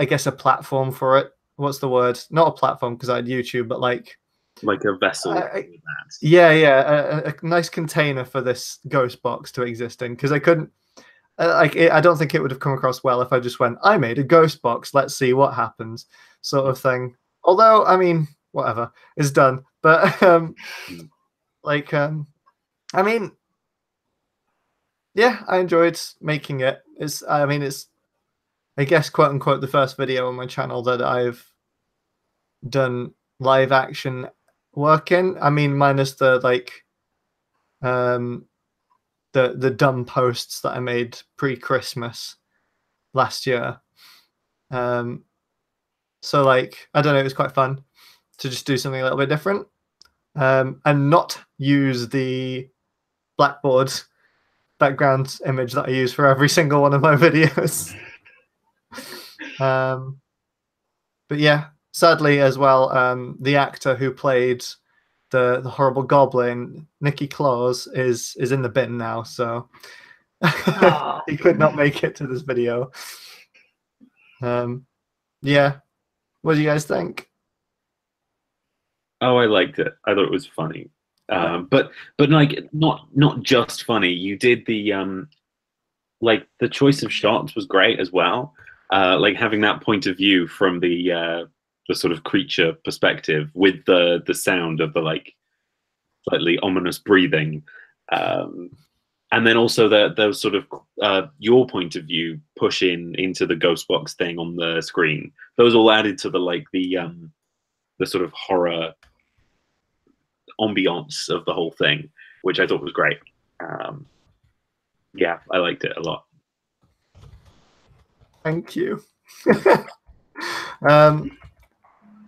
guess a platform for it. What's the word? Not a platform, because I had YouTube, but like a vessel. A nice container for this ghost box to exist in, because I couldn't. I don't think it would have come across well if I just went, I made a ghost box, let's see what happens, sort of thing. Although, I mean, whatever, it's done. But I mean, yeah, I enjoyed making it. It's I guess, quote unquote, the first video on my channel that I've done live action work in. I mean, minus the like the dumb posts that I made pre-Christmas last year. So like, I don't know, it was quite fun to just do something a little bit different, and not use the Blackboard background image that I use for every single one of my videos. But yeah, sadly as well, the actor who played the horrible goblin, Nicky Claus, is in the bin now, so he could not make it to this video. Yeah, what do you guys think? Oh, I liked it. I thought it was funny, but like not just funny. You did the like the choice of shots was great as well. Like having that point of view from the sort of creature perspective with the sound of the like slightly ominous breathing, and then also the sort of your point of view pushing into the ghost box thing on the screen. Those all added to the like the sort of horror ambiance of the whole thing, which I thought was great. Yeah, I liked it a lot. Thank you.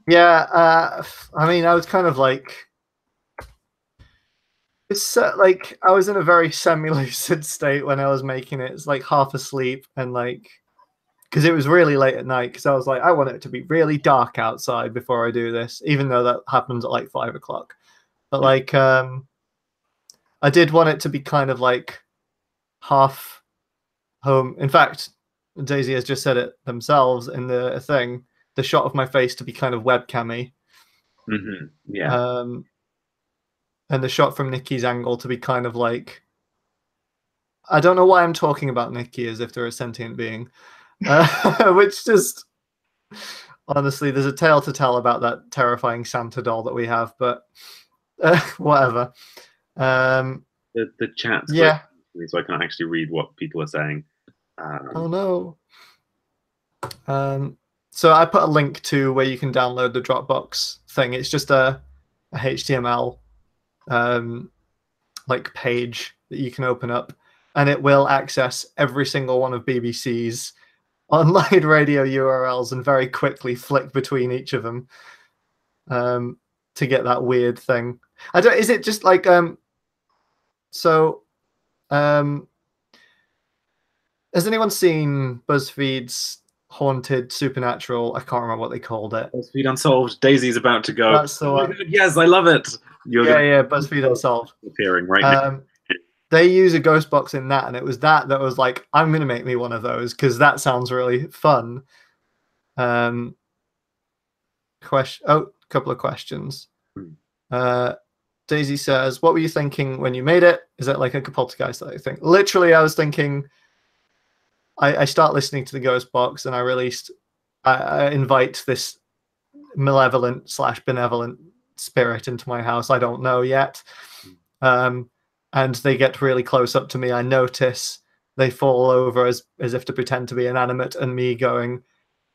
Yeah, I mean, I was kind of like, it's like I was in a very semi-lucid state when I was making it. It's like half asleep and like, because it was really late at night. Because I was like, I want it to be really dark outside before I do this, even though that happens at like 5 o'clock. But like, I did want it to be kind of like half home. In fact, Daisy has just said it themselves in the thing. The shot of my face to be kind of webcammy. Yeah. And the shot from Nikki's angle to be kind of like, I don't know why I'm talking about Nikki as if they're a sentient being, which just, honestly, there's a tale to tell about that terrifying Santa doll that we have, but whatever. The chat's yeah, so I can't actually read what people are saying. Oh no. So I put a link to where you can download the Dropbox thing. It's just a HTML like page that you can open up, and it will access every single one of BBC's online radio URLs and very quickly flick between each of them to get that weird thing. I don't. Is it just like has anyone seen BuzzFeed's Haunted Supernatural? I can't remember what they called it. BuzzFeed Unsolved. Daisy's about to go. That's the one. Yes, I love it. Yeah, BuzzFeed Unsolved. Appearing right now. They use a ghost box in that, and it was that was like, I'm going to make me one of those because that sounds really fun. Couple of questions. Daisy says, what were you thinking when you made it? Is it like a poltergeist that I think? Literally, I was thinking, I start listening to the ghost box and I invite this malevolent / benevolent spirit into my house. I don't know yet. And they get really close up to me. I notice they fall over as if to pretend to be inanimate, and me going,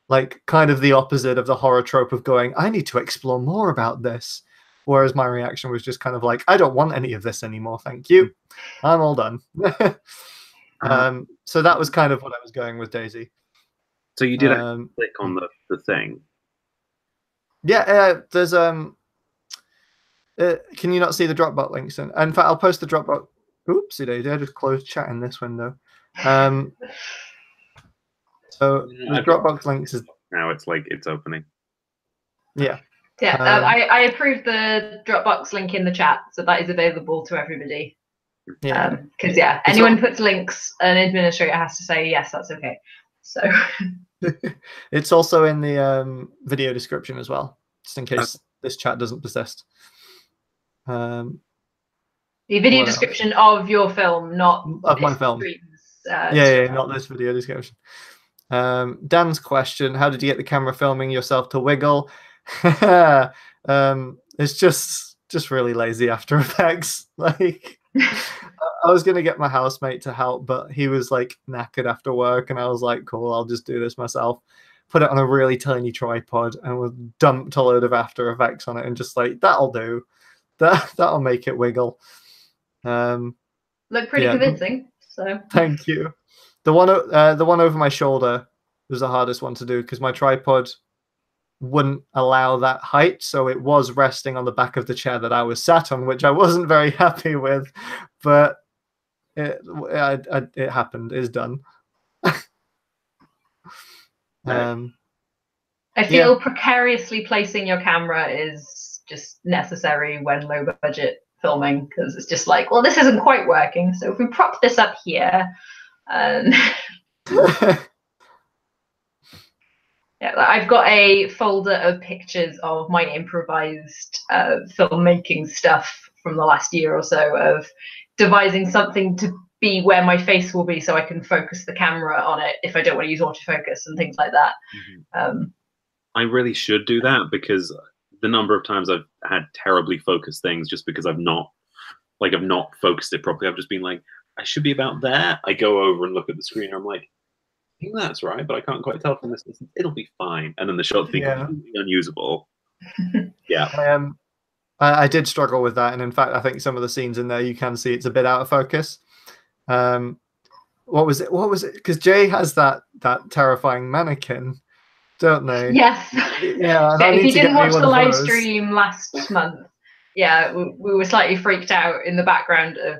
like, kind of the opposite of the horror trope of going, I need to explore more about this. Whereas my reaction was just kind of like, I don't want any of this anymore. Thank you. I'm all done. So that was kind of what I was going with Daisy. So you did click on the thing? Yeah, there's can you not see the Dropbox links? In fact, I'll post the Dropbox. Oopsie daisy, I just closed chat in this window. So the Dropbox links is now it's opening. Yeah. Yeah, I approved the Dropbox link in the chat, so that is available to everybody. Yeah. Because anyone puts links, an administrator has to say yes, that's okay. So it's also in the video description as well, just in case this chat doesn't persist. The video description of your film, not of my film. Not this video description. Dan's question: how did you get the camera filming yourself to wiggle? It's just really lazy After Effects. Like, I was gonna get my housemate to help, but he was like knackered after work, and I was like, cool, I'll just do this myself. Put it on a really tiny tripod and was dumped a load of After Effects on it, and just like, that'll do. That'll make it wiggle. Look pretty convincing. So thank you. The one over my shoulder was the hardest one to do because my tripod wouldn't allow that height, so it was resting on the back of the chair that I was sat on, which I wasn't very happy with, but it happened. It's done. I feel precariously placing your camera is just necessary when low budget filming, because it's just like, well, this isn't quite working, so if we prop this up here, yeah, I've got a folder of pictures of my improvised filmmaking stuff from the last year or so, of devising something to be where my face will be so I can focus the camera on it if I don't want to use autofocus and things like that. I really should do that, because the number of times I've had terribly focused things just because I've not focused it properly. I've just been like, I should be about there. I go over and look at the screen and I'm like, I think that's right, but I can't quite tell from this distance. It'll be fine. And then the shot's being completely unusable. Yeah. I did struggle with that, and in fact, I think some of the scenes in there you can see it's a bit out of focus. What was it? Because Jay has that terrifying mannequin don't they? Yes. Yeah. So if you didn't watch the live those. stream last month, yeah, we were slightly freaked out in the background of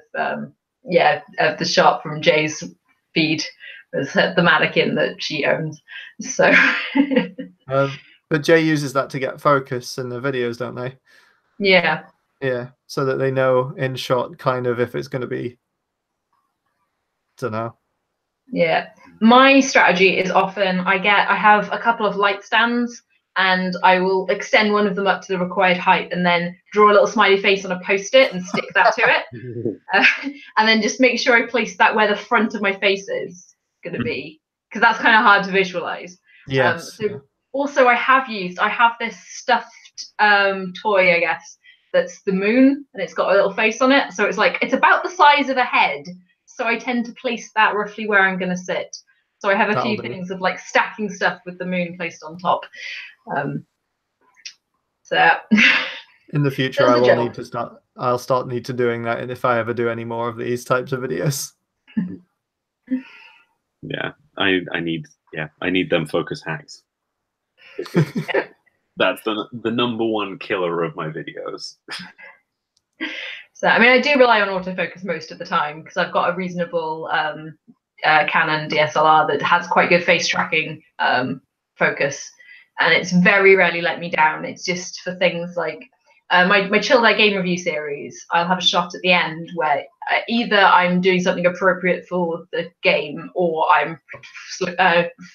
of the shot from Jay's feed. Was the mannequin that she owns. So. But Jay uses that to get focus in the videos, don't they? Yeah. Yeah, so that they know in shot kind of if it's going to be. Don't know. Yeah, my strategy is often I have a couple of light stands and I will extend one of them up to the required height and then draw a little smiley face on a post-it and stick that to it. And then just make sure I place that where the front of my face is going to be, because that's kind of hard to visualize. Yes. Also, I have this stuffed toy, I guess, that's the moon and it's got a little face on it. So it's about the size of a head. So I tend to place that roughly where I'm going to sit. So I have a few things of like stacking stuff with the moon placed on top. So in the future, I'll start doing that, and if I ever do any more of these types of videos. Yeah, I need them focus hacks. That's the number one killer of my videos. So, I mean, I do rely on autofocus most of the time because I've got a reasonable Canon DSLR that has quite good face tracking focus, and it's very rarely let me down. It's just for things like my Chill That Game review series. I'll have a shot at the end where either I'm doing something appropriate for the game or I'm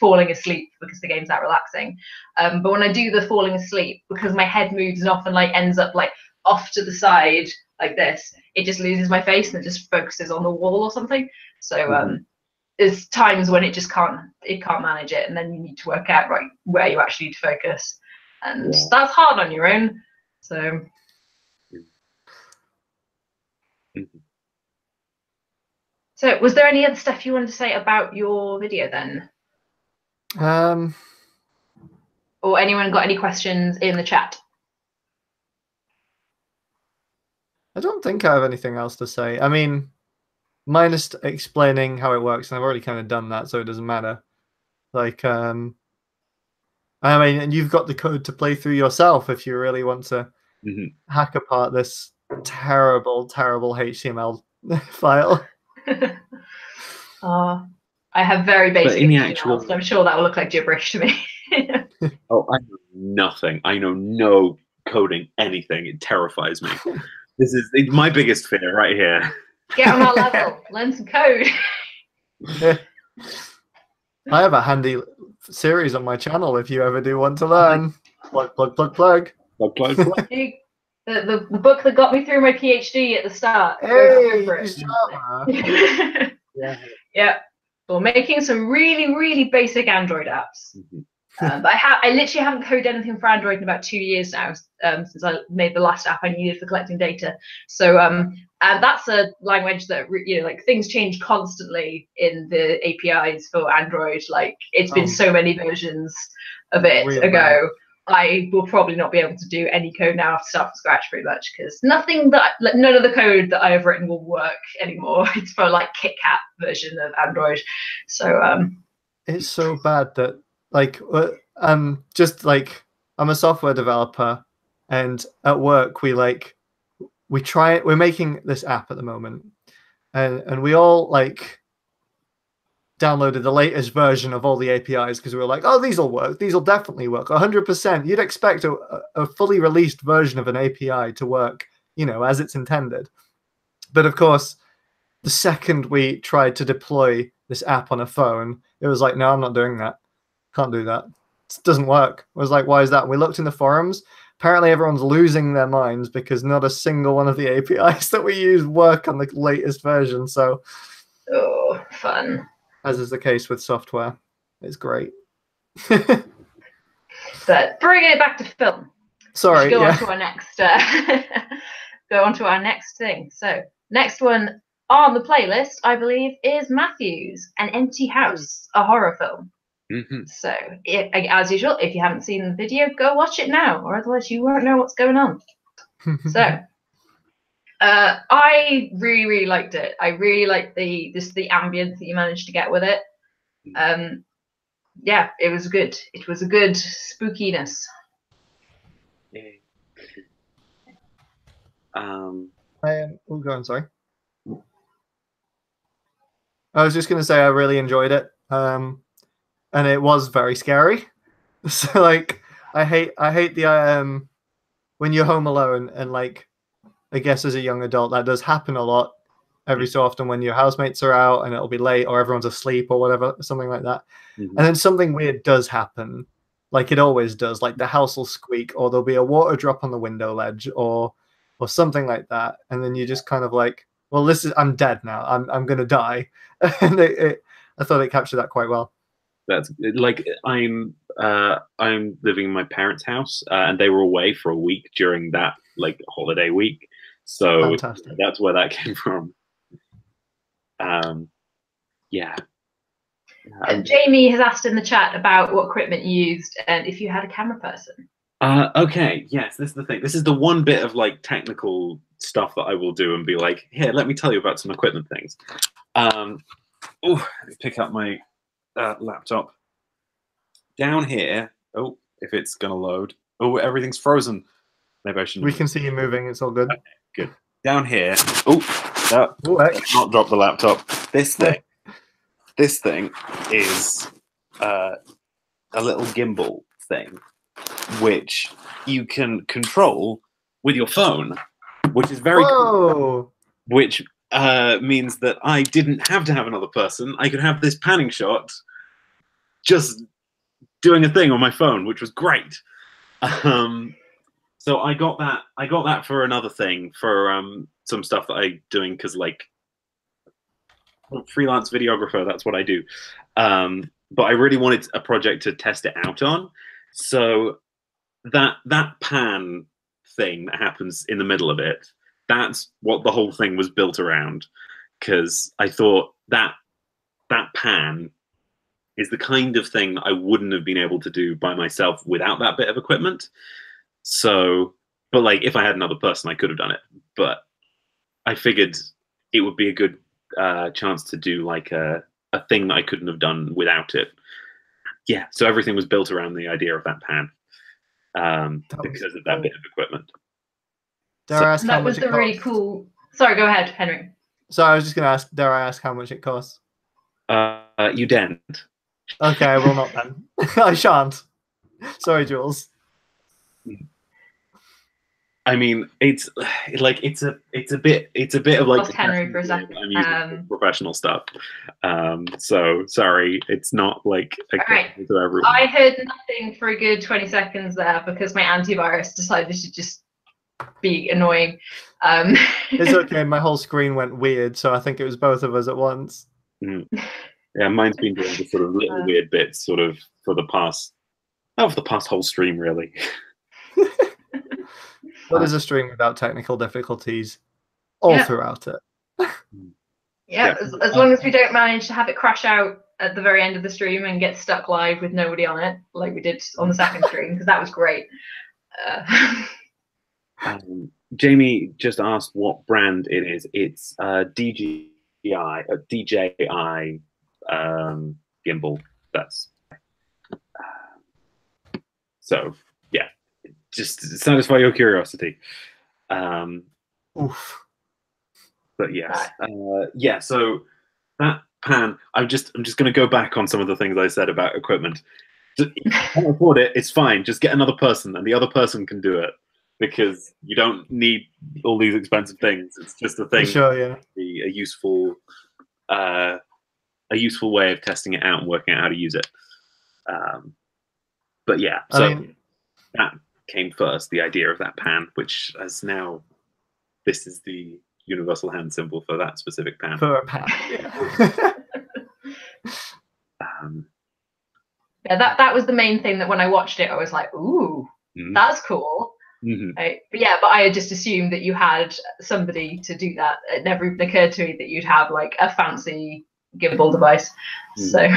falling asleep because the game's that relaxing. But when I do the falling asleep, because my head moves and often like ends up like off to the side like this, it just loses my face and it just focuses on the wall or something. So there's times when it can't manage it, and then you need to work out right where you actually need to focus, and that's hard on your own. So so was there any other stuff you wanted to say about your video then? Or anyone got any questions in the chat? I don't think I have anything else to say. I mean, minus explaining how it works, and I've already kind of done that, so it doesn't matter. Like, I mean, and you've got the code to play through yourself if you really want to hack apart this terrible, terrible HTML file. I have very basic HTML, so I'm sure that will look like gibberish to me. Oh, I know nothing. I know no coding anything. It terrifies me. This is my biggest fear right here. Get on our level. Learn some code. I have a handy series on my channel if you ever do want to learn. Plug. The book that got me through my PhD at the start. Hey, yeah. Well, making some really, really basic Android apps. But I literally haven't coded anything for Android in about 2 years now, since I made the last app I needed for collecting data. So and that's a language that like things change constantly in the APIs for Android. Like it's been so many versions of it ago. Bad. I will probably not be able to do any code now to start from scratch pretty much, because none of the code that I have written will work anymore. It's for like KitKat version of Android. So it's so bad that like just like I'm a software developer, and at work we're making this app at the moment, and we all like downloaded the latest version of all the APIs because we were like, oh, these will work. These will definitely work. 100%. You'd expect a fully released version of an API to work, as it's intended. But of course, the second we tried to deploy this app on a phone, it was like, no, I'm not doing that. Can't do that. It doesn't work. I was like, why is that? We looked in the forums. Apparently everyone's losing their minds because not a single one of the APIs that we use work on the latest version. So, oh, fun. As is the case with software. It's great. But bringing it back to film. Sorry, go on to our next go on to our next thing. So next one on the playlist, I believe, is Matthew's An Empty House, a horror film. So as usual, if you haven't seen the video, go watch it now, or otherwise you won't know what's going on. So I really, really liked it. I really liked the ambience that you managed to get with it. yeah, it was good. It was a good spookiness. Yeah. Oh, go on, sorry. I was just going to say I really enjoyed it, and it was very scary. So like, I hate the when you're home alone, and like, I guess as a young adult that does happen a lot. Every so often when your housemates are out and it'll be late or everyone's asleep or whatever, something like that. Mm-hmm. And then something weird does happen, like it always does. Like the house will squeak, or there'll be a water drop on the window ledge, or something like that. And then you just kind of like, well, I'm dead now. I'm gonna die. And I thought it captured that quite well. That's like I'm living in my parents' house, and they were away for a week during that like holiday week. So Fantastic. that's where that came from. Yeah. Jamie has asked in the chat about what equipment you used and if you had a camera person. Okay, yes, this is the thing. This is the one bit of like technical stuff that I will do and be like, here, let me tell you about some equipment things. Oh, let me pick up my laptop. Down here, oh, if it's gonna load. Oh, everything's frozen. Maybe I shouldn't. We can see you moving. It's all good. Okay, good. Down here. Oh, not drop the laptop. This thing is a little gimbal thing, which you can control with your phone, which is very cool. Which means that I didn't have to have another person. I could have this panning shot just doing a thing on my phone, which was great. So I got that for another thing, for some stuff that I'm doing, because like freelance videographer, that's what I do. But I really wanted a project to test it out on. So that pan thing that happens in the middle of it, that's what the whole thing was built around, because I thought that pan is the kind of thing I wouldn't have been able to do by myself without that bit of equipment. So, but like if I had another person, I could have done it. But I figured it would be a good chance to do like a thing that I couldn't have done without it. Yeah, so everything was built around the idea of that pan, because of that bit of equipment. That was the really cool. Sorry, go ahead, Henry. So I was just going to ask, dare I ask how much it costs? You daren't. Okay, I will not then. I shan't. Sorry, Jules. I mean, it's like it's a bit of like Henry for a second. I'm using professional stuff. So sorry, it's not like right. to everyone. I heard nothing for a good 20 seconds there because my antivirus decided to just be annoying. It's okay. My whole screen went weird, so I think it was both of us at once. Mm. Yeah, mine's been doing the sort of little weird bits, sort of for the past whole stream, really. What is a stream without technical difficulties all throughout it? Yeah, as long as we don't manage to have it crash out at the very end of the stream and get stuck live with nobody on it, like we did on the second stream, because that was great. Jamie just asked what brand it is. It's DJI gimbal. That's so yeah. Just satisfy your curiosity. Oof. But yes, yeah. So that pan, I'm just going to go back on some of the things I said about equipment. If you can't afford it, it's fine. Just get another person, and the other person can do it, because you don't need all these expensive things. It's just a thing. For sure, yeah. Be a useful way of testing it out and working out how to use it. But yeah, so that came first, the idea of that pan, which is now, this is the universal hand symbol for that specific pan. For a pan, yeah. Yeah, that was the main thing, that when I watched it, I was like, ooh, that's cool. Mm-hmm. Right? But I had just assumed that you had somebody to do that. It never even occurred to me that you'd have like a fancy gimbal device. Mm-hmm. So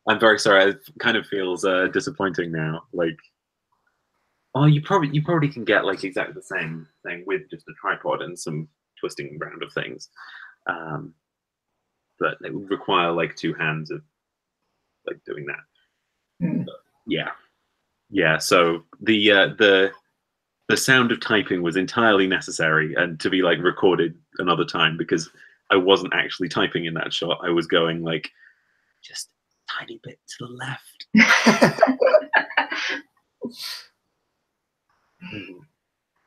I'm very sorry. It kind of feels disappointing now. Like, oh, you probably can get like exactly the same thing with just a tripod and some twisting around of things, but it would require like two hands of like doing that. Yeah. So the sound of typing was entirely necessary and to be like recorded another time because I wasn't actually typing in that shot. I was going like just a tiny bit to the left.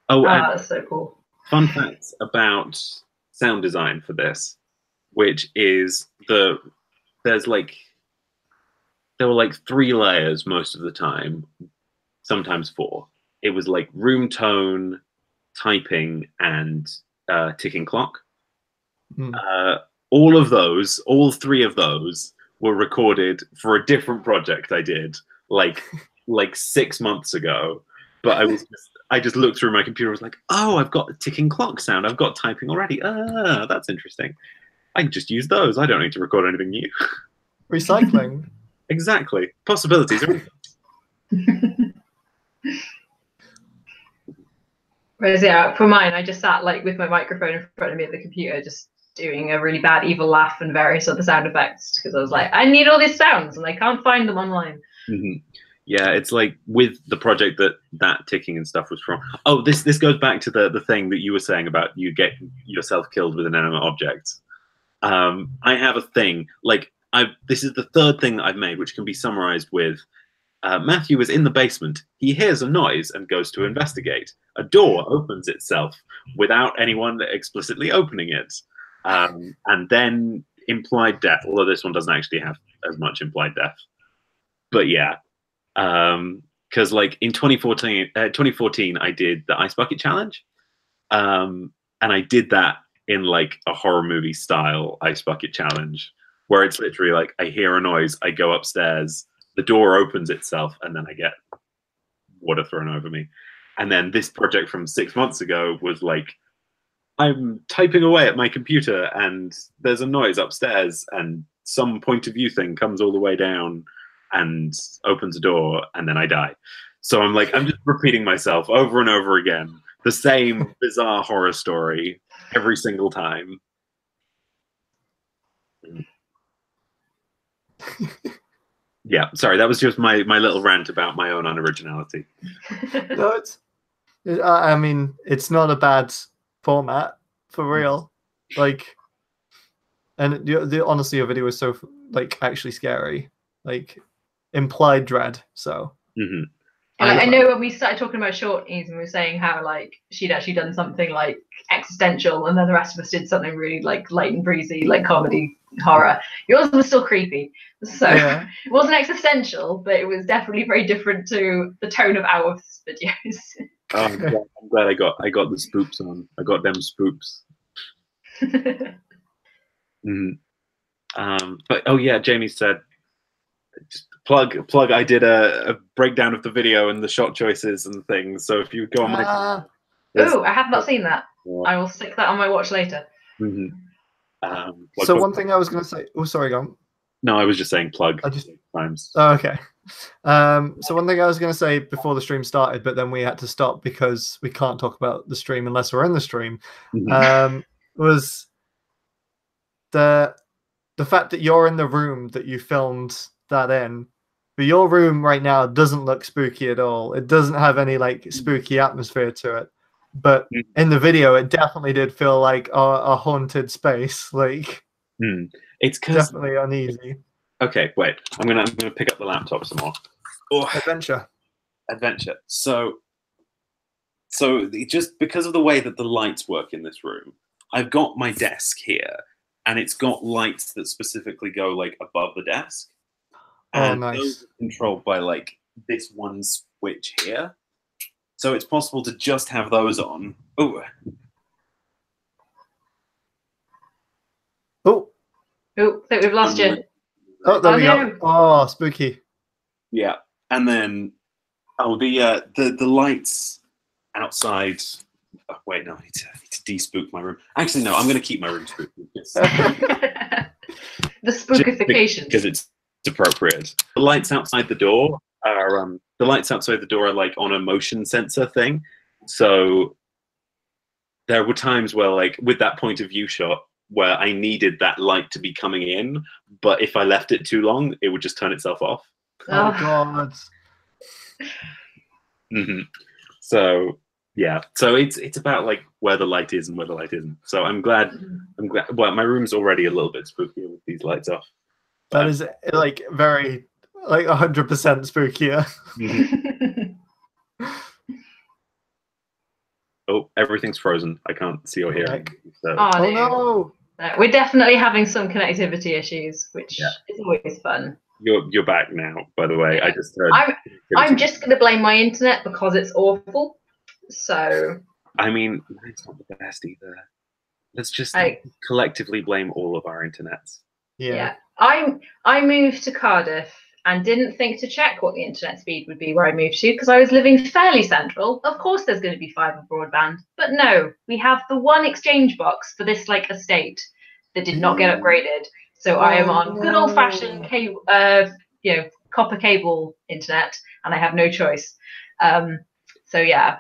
Oh, that's so cool. Fun facts about sound design for this, which is there were like 3 layers most of the time, sometimes 4. It was like room tone, typing, and ticking clock. All 3 of those were recorded for a different project I did like 6 months ago. But I just looked through my computer and was like, oh, I've got a ticking clock sound. I've got typing already. That's interesting. I can just use those. I don't need to record anything new. Recycling. Exactly. Possibilities. Whereas, yeah, for mine, I just sat like with my microphone in front of me at the computer, just doing a really bad evil laugh and various other sound effects because I was like, I need all these sounds and I can't find them online. Yeah, it's like with the project that ticking and stuff was from. Oh, this goes back to the thing that you were saying about you get yourself killed with an inanimate object. I have a thing like this is the 3rd thing that I've made, which can be summarized with Matthew is in the basement. He hears a noise and goes to investigate. A door opens itself without anyone explicitly opening it, and then implied death. Although this one doesn't actually have as much implied death, but yeah. Because like in 2014, I did the Ice Bucket Challenge, and I did that in like a horror movie style Ice Bucket Challenge, where it's literally like I hear a noise, I go upstairs, the door opens itself, and then I get water thrown over me. And then this project from 6 months ago was like I'm typing away at my computer, and there's a noise upstairs, and some point of view thing comes all the way down and opens a door, and then I die. So I'm just repeating myself over and over again, the same bizarre horror story every single time. Yeah, sorry, that was just my little rant about my own unoriginality. No, I mean, it's not a bad format for real. Like, and honestly, your video is so like actually scary. Like, implied dread. So I know when we started talking about shorties and we were saying how like she'd actually done something like existential and then the rest of us did something really like light and breezy, like comedy horror. Yours was still creepy. So it wasn't existential, but it was definitely very different to the tone of our videos. Oh, I'm glad I got the spooks on. I got them spooks. But oh yeah, Jamie said just plug. I did a breakdown of the video and the shot choices and things. So if you go on my I have not seen that. I will stick that on my watch later. So one thing I was going to say. Oh, sorry, go on. No, I was just saying plug. Times. Oh, okay. So one thing I was going to say before the stream started, but then we had to stop because we can't talk about the stream unless we're in the stream. Was the fact that you're in the room that you filmed that in, but your room right now doesn't look spooky at all. It doesn't have any like spooky atmosphere to it. But in the video, it definitely did feel like a haunted space. Like it's definitely uneasy. Okay, wait. I'm gonna pick up the laptop some more. Oh. Adventure. So just because of the way that the lights work in this room, I've got my desk here, and it's got lights that specifically go like above the desk. And nice. Those are controlled by like this one switch here. So it's possible to just have those on. Oh, I think we've lost you. Oh, there we go. Oh, spooky. Yeah, and then the lights outside. Oh, wait, no, I need to de-spook my room. Actually, no, I'm going to keep my room spooky. The spookification because it's appropriate. The lights outside the door are like on a motion sensor thing. So there were times where like with that point of view shot where I needed that light to be coming in, but if I left it too long, it would just turn itself off. Oh God. So yeah, so it's about like where the light is and where the light isn't. So I'm glad. Well, my room's already a little bit spookier with these lights off. That is like very like 100% spookier. Oh, everything's frozen. I can't see or hear anything. So. Oh no! We're definitely having some connectivity issues, which is always fun. You're back now, by the way. Yeah. I just heard. I'm just going to blame my internet because it's awful. So. I mean, mine's not the best either. Let's just collectively blame all of our internets. Yeah. I moved to Cardiff and didn't think to check what the internet speed would be where I moved to because I was living fairly central. Of course, there's going to be fibre broadband, but no, we have the one exchange box for this like estate that did not get upgraded. So I am on good old-fashioned cable, copper cable internet, and I have no choice. So yeah,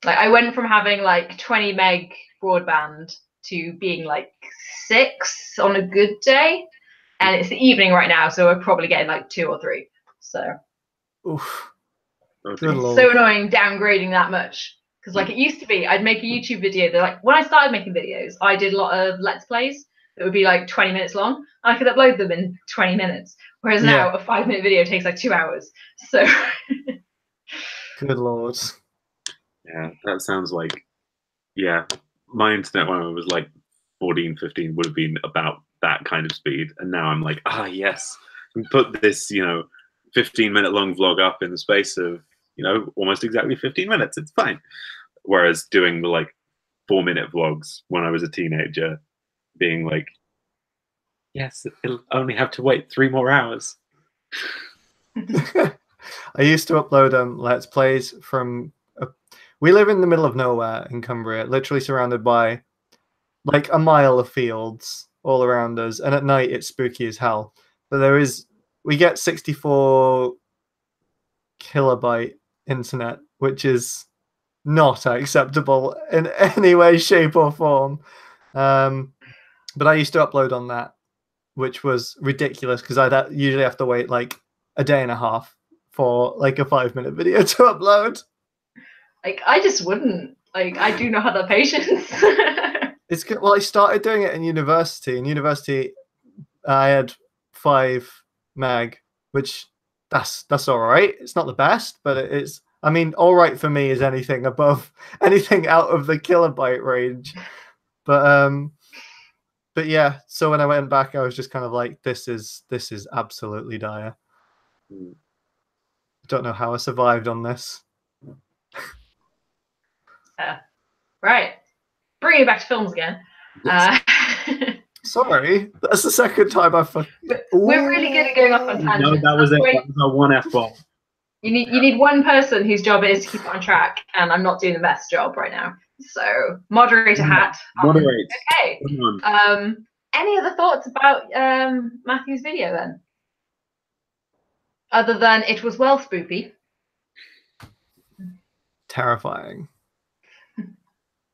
like I went from having like 20 meg broadband to being like 6 on a good day. And it's the evening right now, so we're probably getting like 2 or 3. So, oof. It's so annoying downgrading that much. Because like it used to be, I'd make a YouTube video. They're like, when I started making videos, I did a lot of Let's Plays that would be like 20 minutes long. I could upload them in 20 minutes. Whereas now a 5-minute video takes like 2 hours. So. Good Lord. Yeah, that sounds like, my internet when I was like 14, 15 would have been about that kind of speed, and now I'm like, yes, and put this 15-minute long vlog up in the space of almost exactly 15 minutes. It's fine. Whereas doing the like 4-minute vlogs when I was a teenager, being like, yes, it'll only have to wait 3 more hours. I used to upload Let's Plays from. We live in the middle of nowhere in Cumbria, literally surrounded by like a mile of fields all around us, and at night it's spooky as hell. But we get 64 kilobyte internet, which is not acceptable in any way, shape, or form. But I used to upload on that, which was ridiculous because I'd usually have to wait like a day and a half for like a 5-minute video to upload. Like I just wouldn't. Like I do not have that patience. It's good. Well, I started doing it in university. In university, I had 5 meg, which that's all right. It's not the best, but it's. I mean, all right for me is anything out of the kilobyte range. But yeah. So when I went back, I was just kind of like, this is absolutely dire. I don't know how I survived on this. Right. Bringing it back to films again. Yes. Sorry, that's the second time I've. We're really good at going off on tangents. No, that was it. That was our one F-bomb. You need one person whose job it is to keep it on track, and I'm not doing the best job right now. So moderator hat. Moderate. Okay. Any other thoughts about Matthew's video then? Other than it was well spoopy. Terrifying.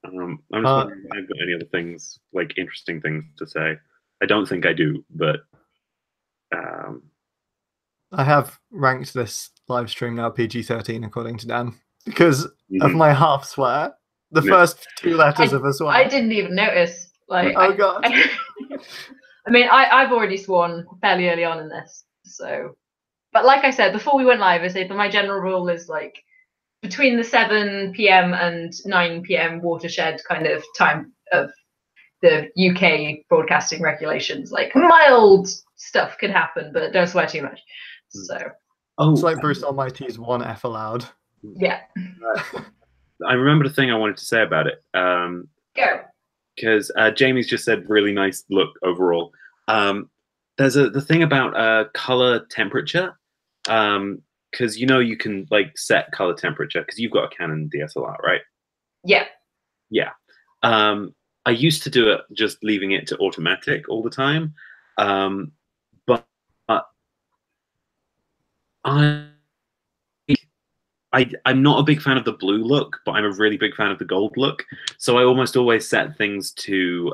I'm just wondering if I've got any other things, like interesting things to say. I don't think I do, but I have ranked this live stream now PG-13 according to Dan because of my half swear. The first 2 letters of a swear. I didn't even notice. Like, oh God. I mean, I've already sworn fairly early on in this. So, but like I said before we went live, I said, but my general rule is like between the 7 p.m. and 9 p.m. watershed kind of time of the UK broadcasting regulations. Like mild stuff could happen, but don't swear too much. So it's like Bruce Almighty's 1 F allowed. Yeah. I remember the thing I wanted to say about it. Go. Because Jamie's just said really nice look overall. There's the thing about color temperature. Because you can like set color temperature because you've got a Canon DSLR, right? Yeah. Yeah. I used to do it just leaving it to automatic all the time, but I'm not a big fan of the blue look, but I'm a really big fan of the gold look. So I almost always set things to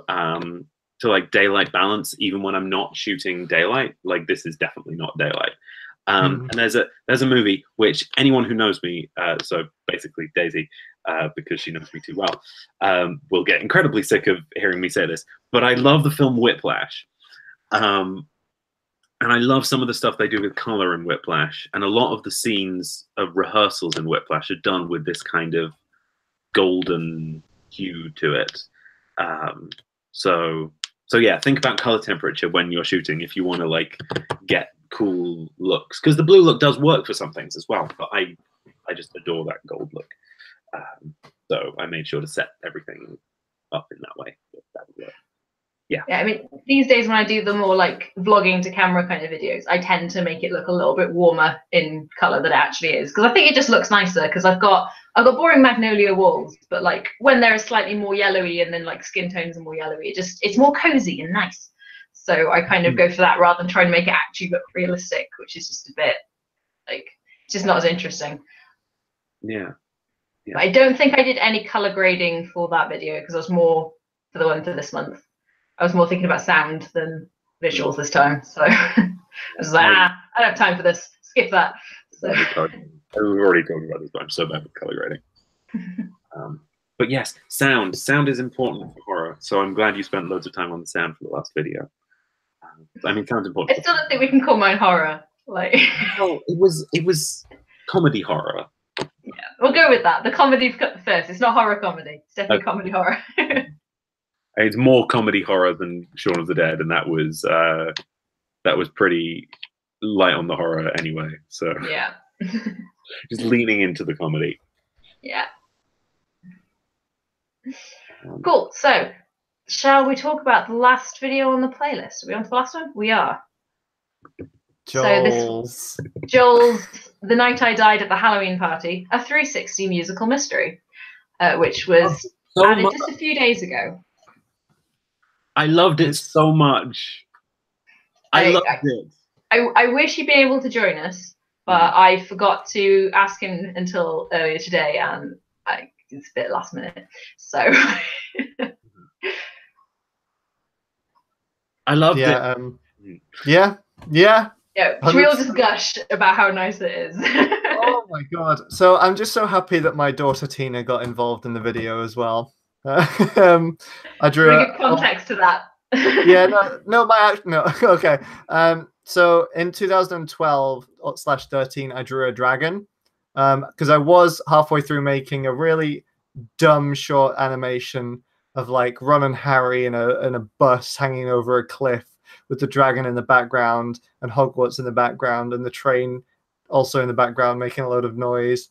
like daylight balance, even when I'm not shooting daylight. Like this is definitely not daylight. And there's a movie which anyone who knows me, so basically Daisy, because she knows me too well, will get incredibly sick of hearing me say this. But I love the film Whiplash. And I love some of the stuff they do with color in Whiplash. And a lot of the scenes of rehearsals in Whiplash are done with this kind of golden hue to it. So yeah, think about color temperature when you're shooting if you want to like get cool looks, because the blue look does work for some things as well. But I just adore that gold look. So I made sure to set everything up in that way. That would work. Yeah. I mean, these days when I do the more like vlogging to camera kind of videos, I tend to make it look a little bit warmer in color than it actually is, because I think it just looks nicer. Because I've got boring magnolia walls, but like when they're slightly more yellowy and then like skin tones are more yellowy, it's more cozy and nice. So I kind of go for that rather than trying to make it actually look realistic, which is just a bit like just not as interesting. Yeah. But I don't think I did any color grading for that video because I was more for the one for this month. I was more thinking about sound than visuals this time. So I was like, I don't have time for this. Skip that. So. We've already talked about this, but I'm so bad with color grading. But yes, sound. Sound is important for horror. So I'm glad you spent loads of time on the sound for the last video. I mean, sound's important. I still don't think we can call mine horror. Like, well, it was comedy horror. Yeah, we'll go with that. The comedy first. It's not horror comedy. It's definitely comedy horror. It's more comedy horror than Shaun of the Dead, and that was pretty light on the horror anyway. So yeah, just leaning into the comedy. Yeah. Cool. So, shall we talk about the last video on the playlist? Are we on to the last one? We are. Joel's. So Joel's The Night I Died at the Halloween Party, a 360 musical mystery, which was added just a few days ago. I loved it so much. I loved it. I wish he'd been able to join us, but I forgot to ask him until earlier today, and it's a bit last minute. So I loved it. Yeah. Should we all just gush about how nice it is? Oh my god! So I'm just so happy that my daughter Tina got involved in the video as well. I drew. Give context to that. Yeah, no. Okay. So in 2012/13, I drew a dragon, because I was halfway through making a really dumb short animation of like Ron and Harry in a bus hanging over a cliff with the dragon in the background and Hogwarts in the background and the train also in the background making a load of noise,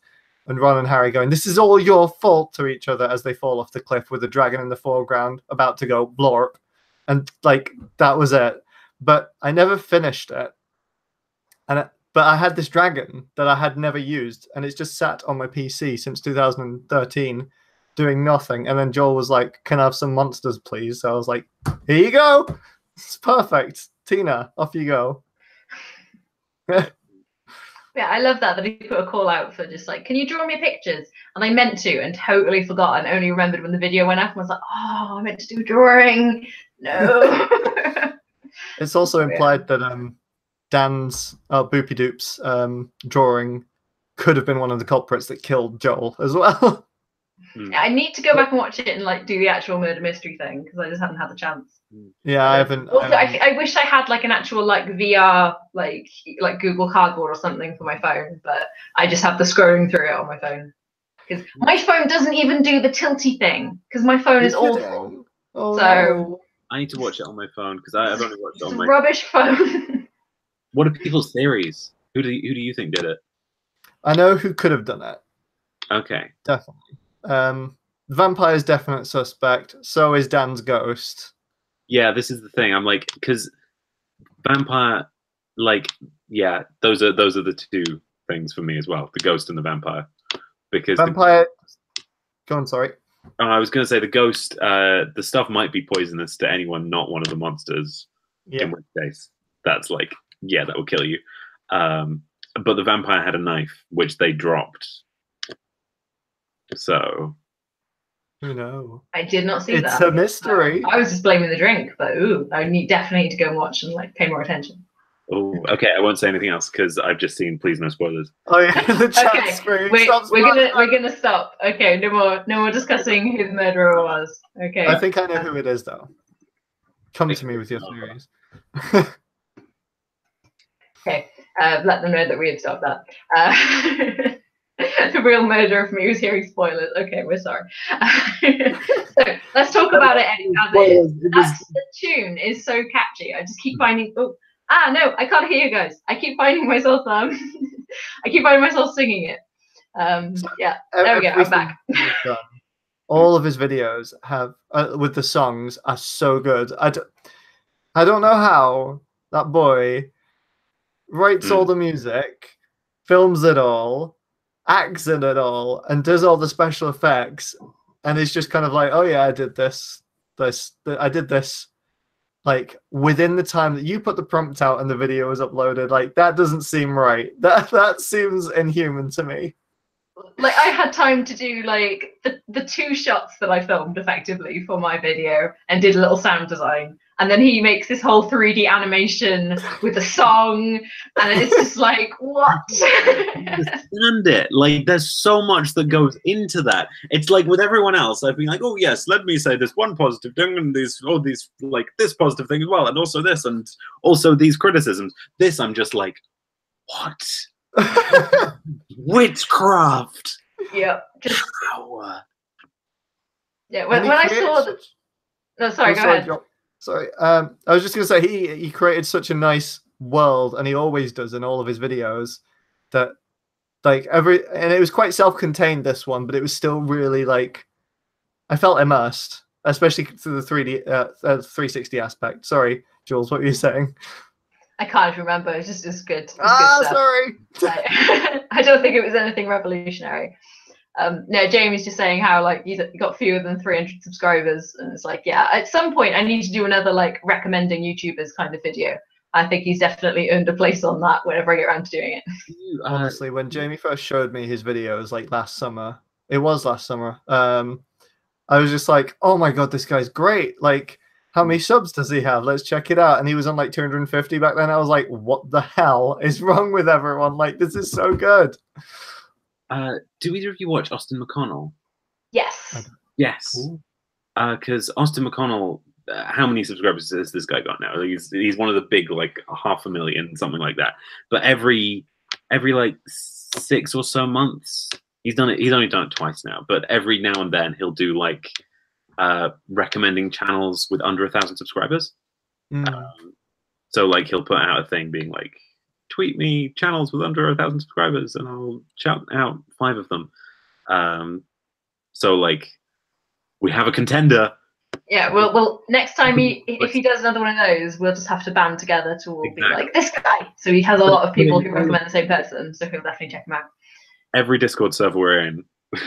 and Ron and Harry going, "This is all your fault," to each other as they fall off the cliff with the dragon in the foreground about to go blorp. And like that was it. But I never finished it. But I had this dragon that I had never used, and it's just sat on my PC since 2013 doing nothing. And then Joel was like, "Can I have some monsters, please?" So I was like, "Here you go. It's perfect. Tina, off you go." Yeah, I love that he put a call out for just like, "Can you draw me pictures?" And I meant to and totally forgot and only remembered when the video went up and was like, "Oh, I meant to do a drawing. No." It's also implied that Dan's Boopy Doop's drawing could have been one of the culprits that killed Joel as well. Yeah, I need to go back and watch it and like do the actual murder mystery thing because I just haven't had the chance. Yeah, I haven't. Also, I wish I had like an actual like VR like Google Cardboard or something for my phone, but I just have the scrolling through it on my phone because my phone doesn't even do the tilty thing because my phone is awful. Oh, so no. I need to watch it on my phone because I've only watched it on my rubbish phone. What are people's theories? Who do you think did it? I know who could have done it. Okay, Definitely. Vampire's definite suspect. So is Dan's ghost. Yeah, this is the thing. I'm like, because vampire, like, yeah, those are the two things for me as well. The ghost and the vampire. Because vampire. Go on, sorry. I was going to say the ghost. The stuff might be poisonous to anyone, not one of the monsters. Yeah. In which case, that's like, yeah, that will kill you. But the vampire had a knife, which they dropped. So, who knows? I did not see that. It's a mystery. I was just blaming the drink, but I definitely need to go and watch and like pay more attention. Oh, okay. I won't say anything else because I've just seen please no spoilers. Oh yeah, the chat Okay, screen. we're gonna stop. Okay, no more discussing who the murderer was. Okay. I think I know who it is though. Come to me with your theories. Okay, let them know that we have stopped that. The real murderer for me was hearing spoilers. Okay, we're sorry. So let's talk about it as is. The tune is so catchy. I just keep finding. Oh, no, I can't hear you guys. I keep finding myself. I keep finding myself singing it. Yeah, there we go. I'm back. All of his videos have with the songs are so good. I don't know how that boy writes all the music, films it all, acts in it all, and does all the special effects, and it's just kind of like, oh yeah, I did this, I did this, like within the time that you put the prompt out and the video was uploaded. Like that doesn't seem right. That seems inhuman to me. Like I had time to do like the 2 shots that I filmed effectively for my video and did a little sound design, and then he makes this whole 3D animation with a song, and it's just like, what? Understand it. Like there's so much that goes into that. It's like with everyone else, I've been like, oh yes, let me say this one positive thing and these like this positive thing as well, and also this, and also these criticisms. This I'm just like, what? Witchcraft. Yeah, just power. Yeah, when I saw that. No, sorry, go ahead. Sorry, I was just gonna say he created such a nice world, and he always does in all of his videos. That like and it was quite self-contained, this one, but it was still really like I felt immersed, especially through the 3D 360 aspect. Sorry, Jules, what were you saying? I can't remember. It's just good. It's good sorry. I don't think it was anything revolutionary. No, Jamie's just saying how like you got fewer than 300 subscribers, and it's like, yeah, at some point I need to do another like recommending YouTubers kind of video. I think he's definitely earned a place on that whenever I get around to doing it. Honestly, when Jamie first showed me his videos like last summer, I was just like, oh my god, this guy's great. Like, how many subs does he have? Let's check it out. And he was on like 250 back then. I was like, what the hell is wrong with everyone? Like, this is so good. Do either of you watch Austin McConnell? Yes. Yes. Because Austin McConnell, how many subscribers has this guy got now? He's one of the big, like 500,000, something like that. But every like 6 or so months, he's done it. He's only done it twice now. But every now and then he'll do like recommending channels with under 1,000 subscribers. So like he'll put out a thing being like, tweet me channels with under 1,000 subscribers and I'll shout out 5 of them. So like we have a contender. Yeah, well next time if he does another one of those, we'll just have to band together to all be like, this guy. So he has a lot of people who recommend the same person, so he'll definitely check him out. Every Discord server we're in.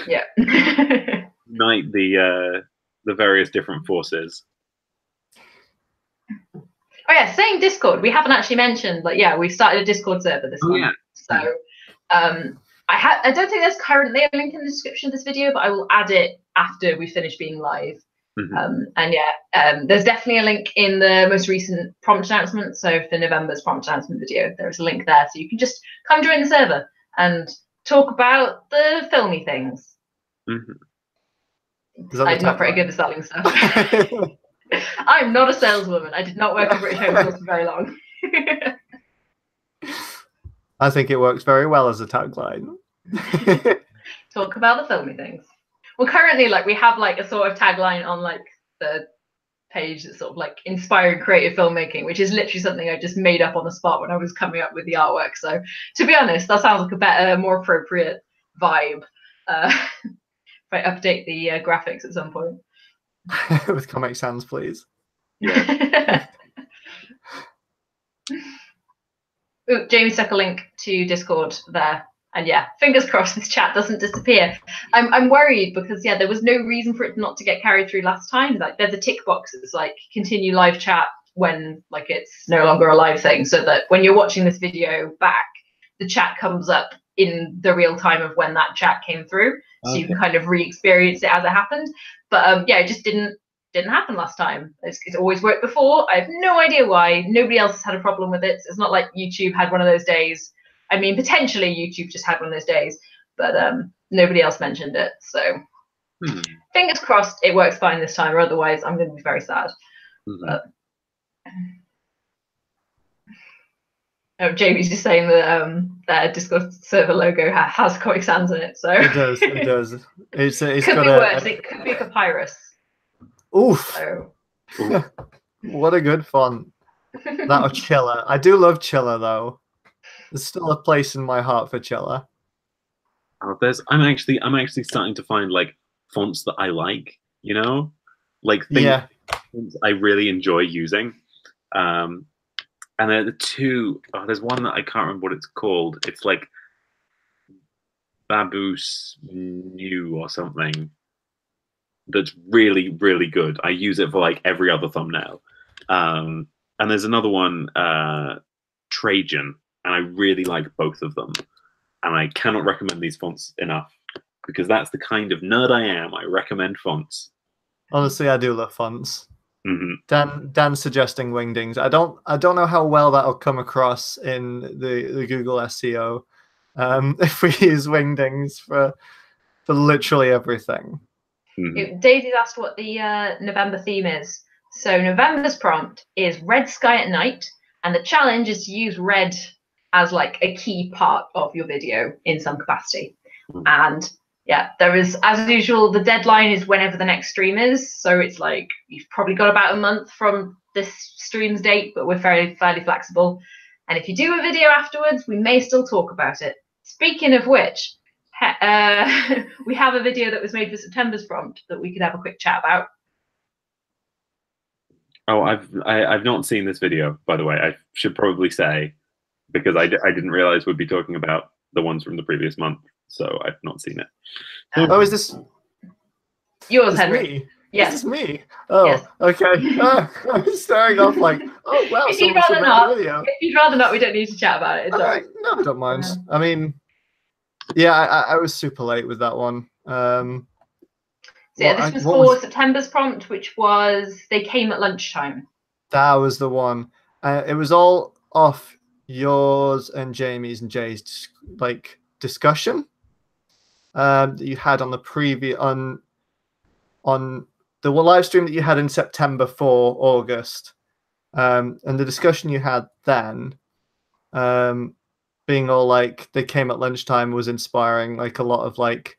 Yeah. Unite the various different forces. Oh yeah, saying Discord, we haven't actually mentioned, but yeah, we've started a Discord server this month. Yeah. So I don't think there's currently a link in the description of this video, but I will add it after we finish being live. And yeah, there's definitely a link in the most recent prompt announcement. So for November's prompt announcement video, there's a link there, so you can just come join the server and talk about the filmy things. I'm not very good at selling stuff. I'm not a saleswoman. I did not work at British Home Tools for very long. I think it works very well as a tagline. Talk about the filmy things. Well, currently, like we have like a sort of tagline on like the page that's sort of like inspiring creative filmmaking, which is literally something I just made up on the spot when I was coming up with the artwork. So to be honest, that sounds like a better, more appropriate vibe. If I update the graphics at some point. With Comic Sans, please. Yeah. Ooh, James stuck a link to Discord there. And yeah, fingers crossed this chat doesn't disappear. I'm worried because yeah, there was no reason for it not to get carried through last time. Like there's a tick box that's like continue live chat when like it's no longer a live thing, so that when you're watching this video back, the chat comes up in the real time of when that chat came through. So you can kind of re-experience it as it happened. But yeah, it just didn't didn't happen last time. It's always worked before. I have no idea why. Nobody else has had a problem with it. It's not like YouTube had one of those days. I mean, potentially YouTube just had one of those days, but nobody else mentioned it. So fingers crossed it works fine this time, or otherwise I'm going to be very sad. But, Jamie's just saying that their Discord server logo has Comic Sans in it. So it does. It does. It's could got be worse. It could be a papyrus. Oof. So. What a good font. That or Chiller. I do love Chiller though. There's still a place in my heart for Chiller. Oh, I'm actually starting to find like fonts that I like, you know, like fonts I really enjoy using. And then there's one that I can't remember what it's called. It's like Baboose New or something. That's really, really good. I use it for like every other thumbnail. And there's another one, Trajan, and I really like both of them. And I cannot recommend these fonts enough because that's the kind of nerd I am. I recommend fonts. Honestly, I do love fonts. Dan's suggesting Wingdings. I don't know how well that'll come across in the Google SEO if we use Wingdings for literally everything. Daisy's asked what the November theme is. So November's prompt is red sky at night, and the challenge is to use red as like a key part of your video in some capacity. And yeah, there is, as usual, the deadline is whenever the next stream is. So it's like you've probably got about a month from this stream's date, but we're fairly flexible. And if you do a video afterwards, we may still talk about it. Speaking of which, we have a video that was made for September's prompt that we could have a quick chat about. Oh, I've not seen this video, by the way. I should probably say, because I didn't realize we'd be talking about the ones from the previous month. So I've not seen it. Oh, is this yours, Henry? Me? Yes. Is this me? Oh, yes. Okay. I was staring off like, oh, wow. If you'd rather not, we don't need to chat about it. It's all right. No, I don't mind. I mean, yeah, I was super late with that one. So yeah, this was for September's prompt, which was they came at lunchtime. That was the one. It was all off yours and Jamie's and Jay's like discussion that you had on the previous on the live stream that you had in September for August, and the discussion you had then, being all like they came at lunchtime was inspiring like a lot of like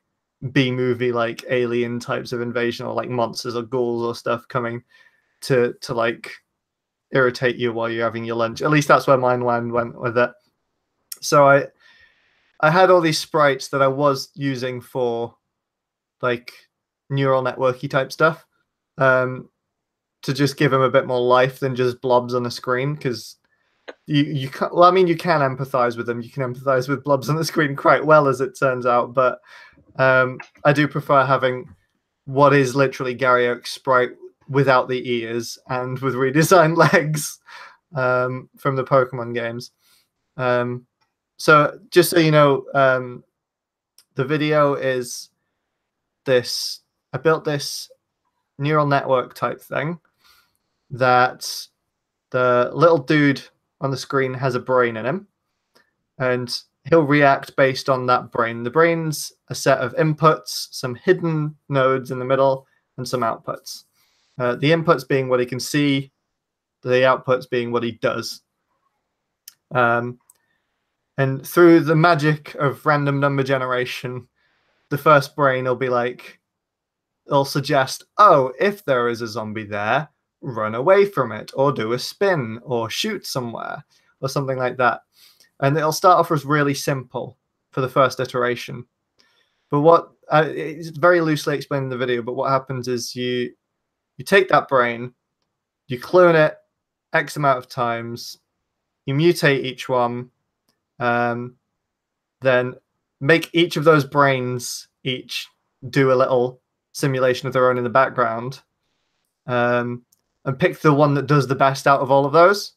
B-movie like alien types of invasion or like monsters or ghouls or stuff coming to like irritate you while you're having your lunch. At least that's where mine went with it. So I had all these sprites that I was using for like neural networky type stuff, to just give them a bit more life than just blobs on a screen, because you can't, well, I mean, you can empathize with them. You can empathize with blobs on the screen quite well, as it turns out, but I do prefer having what is literally Gary Oak's sprite without the ears and with redesigned legs from the Pokemon games. So just so you know, the video is this. I built this neural network type thing that the little dude on the screen has a brain in him, and he'll react based on that brain. The brain's a set of inputs, some hidden nodes in the middle, and some outputs. The inputs being what he can see, the outputs being what he does. And through the magic of random number generation, the first brain will be like, it'll suggest, oh, if there is a zombie there, run away from it, or do a spin, or shoot somewhere, or something like that. And it'll start off as really simple for the first iteration. But what it's very loosely explained in the video, but what happens is you take that brain, you clone it X amount of times, you mutate each one, then make each of those brains each do a little simulation of their own in the background, and pick the one that does the best out of all of those,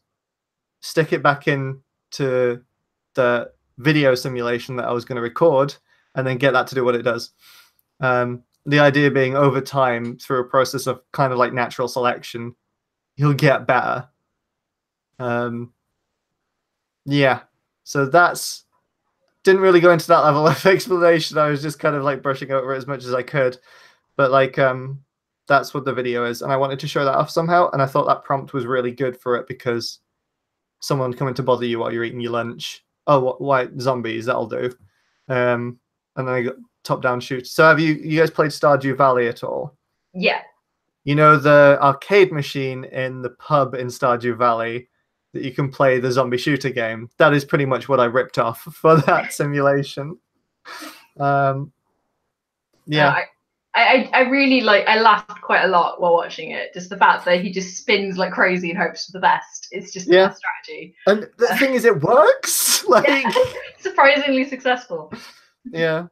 stick it back in to the video simulation that I was going to record, and then get that to do what it does. And the idea being over time, through a process of kind of like natural selection, he'll get better. Yeah, so that's didn't really go into that level of explanation. I was just kind of like brushing over it as much as I could, but like that's what the video is, and I wanted to show that off somehow, and I thought that prompt was really good for it because someone coming to bother you while you're eating your lunch. Oh, what zombies? That'll do. And then I got top-down shoot. So have you guys played Stardew Valley at all? Yeah. You know the arcade machine in the pub in Stardew Valley that you can play the zombie shooter game? That is pretty much what I ripped off for that simulation. Yeah. I really I laughed quite a lot while watching it. Just the fact that he just spins like crazy and hopes for the best. It's just the best strategy. And the thing is, it works. Like surprisingly successful. Yeah.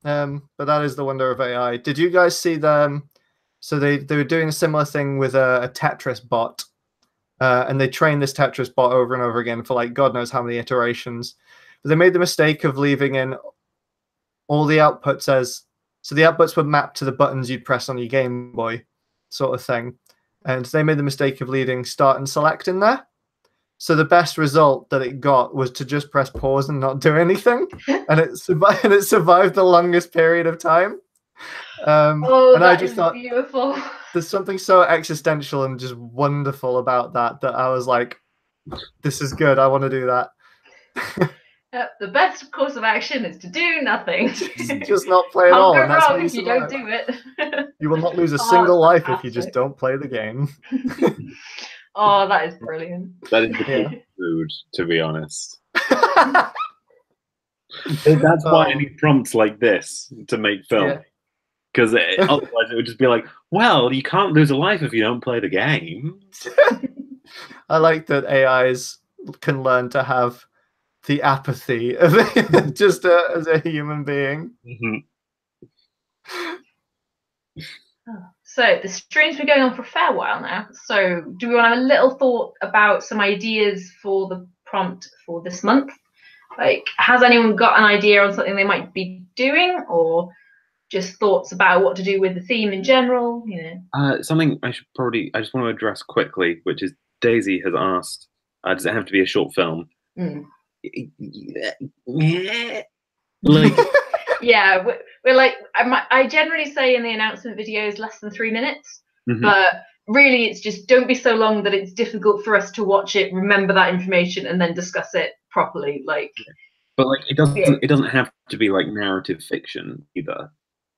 But that is the wonder of AI. Did you guys see them? So they were doing a similar thing with a Tetris bot. And they trained this Tetris bot over and over again for like God knows how many iterations. But they made the mistake of leaving in all the outputs as... So the outputs were mapped to the buttons you'd press on your Game Boy, sort of thing. And they made the mistake of leaving start and select in there. So the best result that it got was to just press pause and not do anything. And it survived the longest period of time. And I just thought, beautiful. There's something so existential and just wonderful about that I was like, this is good. I want to do that. The best course of action is to do nothing. just not play at all. Can't And go that's wrong if you don't do it. You will not lose a single life if you just don't play the game. Oh, that is brilliant. That is the food, to be honest. That's why I need prompts like this to make film. Because otherwise it would just be like, well, you can't lose a life if you don't play the game. I like that AIs can learn to have the apathy of just as a human being. So the stream's been going on for a fair while now. So do we want to have a little thought about some ideas for the prompt for this month? Like, has anyone got an idea on something they might be doing, or just thoughts about what to do with the theme in general? You know, something I just want to address quickly, which is Daisy has asked, does it have to be a short film? Like, yeah, we're like, I generally say in the announcement videos less than 3 minutes, but really it's just don't be so long that it's difficult for us to watch it, remember that information, and then discuss it properly. Like, but like it doesn't have to be like narrative fiction either.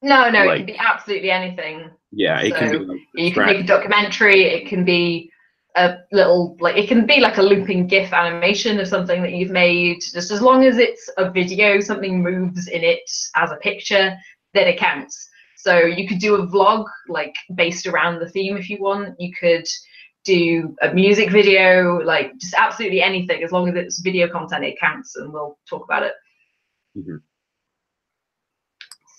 No, like, it can be absolutely anything. Yeah, it can be. Like, you can make a documentary. It can be a little, like, it can be like a looping GIF animation of something that you've made. Just as long as it's a video, something moves in it as a picture, then it counts. So you could do a vlog like based around the theme if you want. You could do a music video, like just absolutely anything. As long as it's video content, it counts, and we'll talk about it.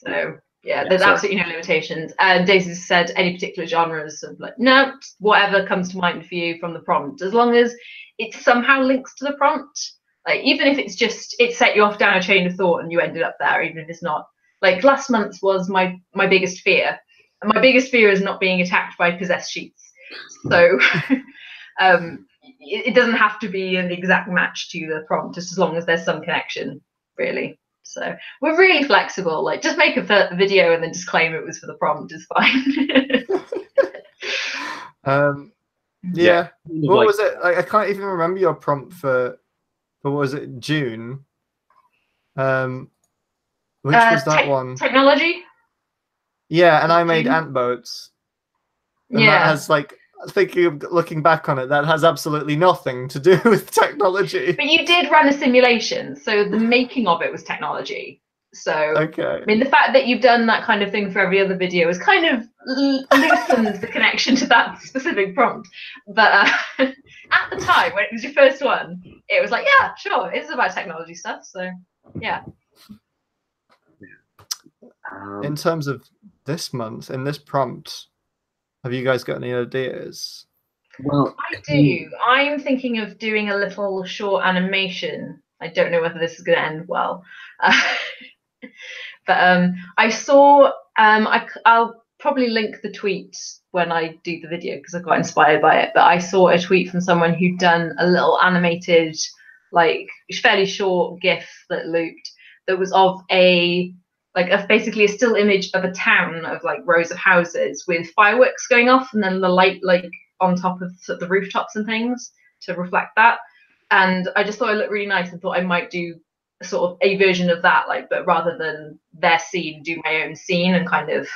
So. Yeah, there's absolutely no limitations. And Daisy said any particular genres of like, no, whatever comes to mind for you from the prompt, as long as it somehow links to the prompt. Like, even if it's just, it set you off down a chain of thought and you ended up there, even if it's not. Like, last month's was my biggest fear. And my biggest fear is not being attacked by possessed sheets. So it doesn't have to be an exact match to the prompt, just as long as there's some connection, really. So we're really flexible. Like, just make a video and then just claim it was for the prompt is fine. Yeah. What was it? I can't even remember your prompt for what was it? June. Which was that one? Technology. Yeah, and I made ant boats. And that has like, looking back on it, that has absolutely nothing to do with technology. But you did run a simulation, so the making of it was technology. So, okay. I mean, the fact that you've done that kind of thing for every other video is kind of loosens the connection to that specific prompt. But at the time, when it was your first one, it was like, yeah, sure, it's about technology stuff. So, yeah. In terms of this month, in this prompt, have you guys got any ideas? Well, I do. I'm thinking of doing a little short animation. I don't know whether this is going to end well. But I saw I'll probably link the tweet when I do the video because I got inspired by it. But I saw a tweet from someone who'd done a little animated, like fairly short GIF that looped that was of basically a still image of a town of like rows of houses with fireworks going off and then the light like on top of the rooftops and things to reflect that. And I just thought it looked really nice and thought I might do sort of a version of that, like, but rather than their scene, do my own scene and kind of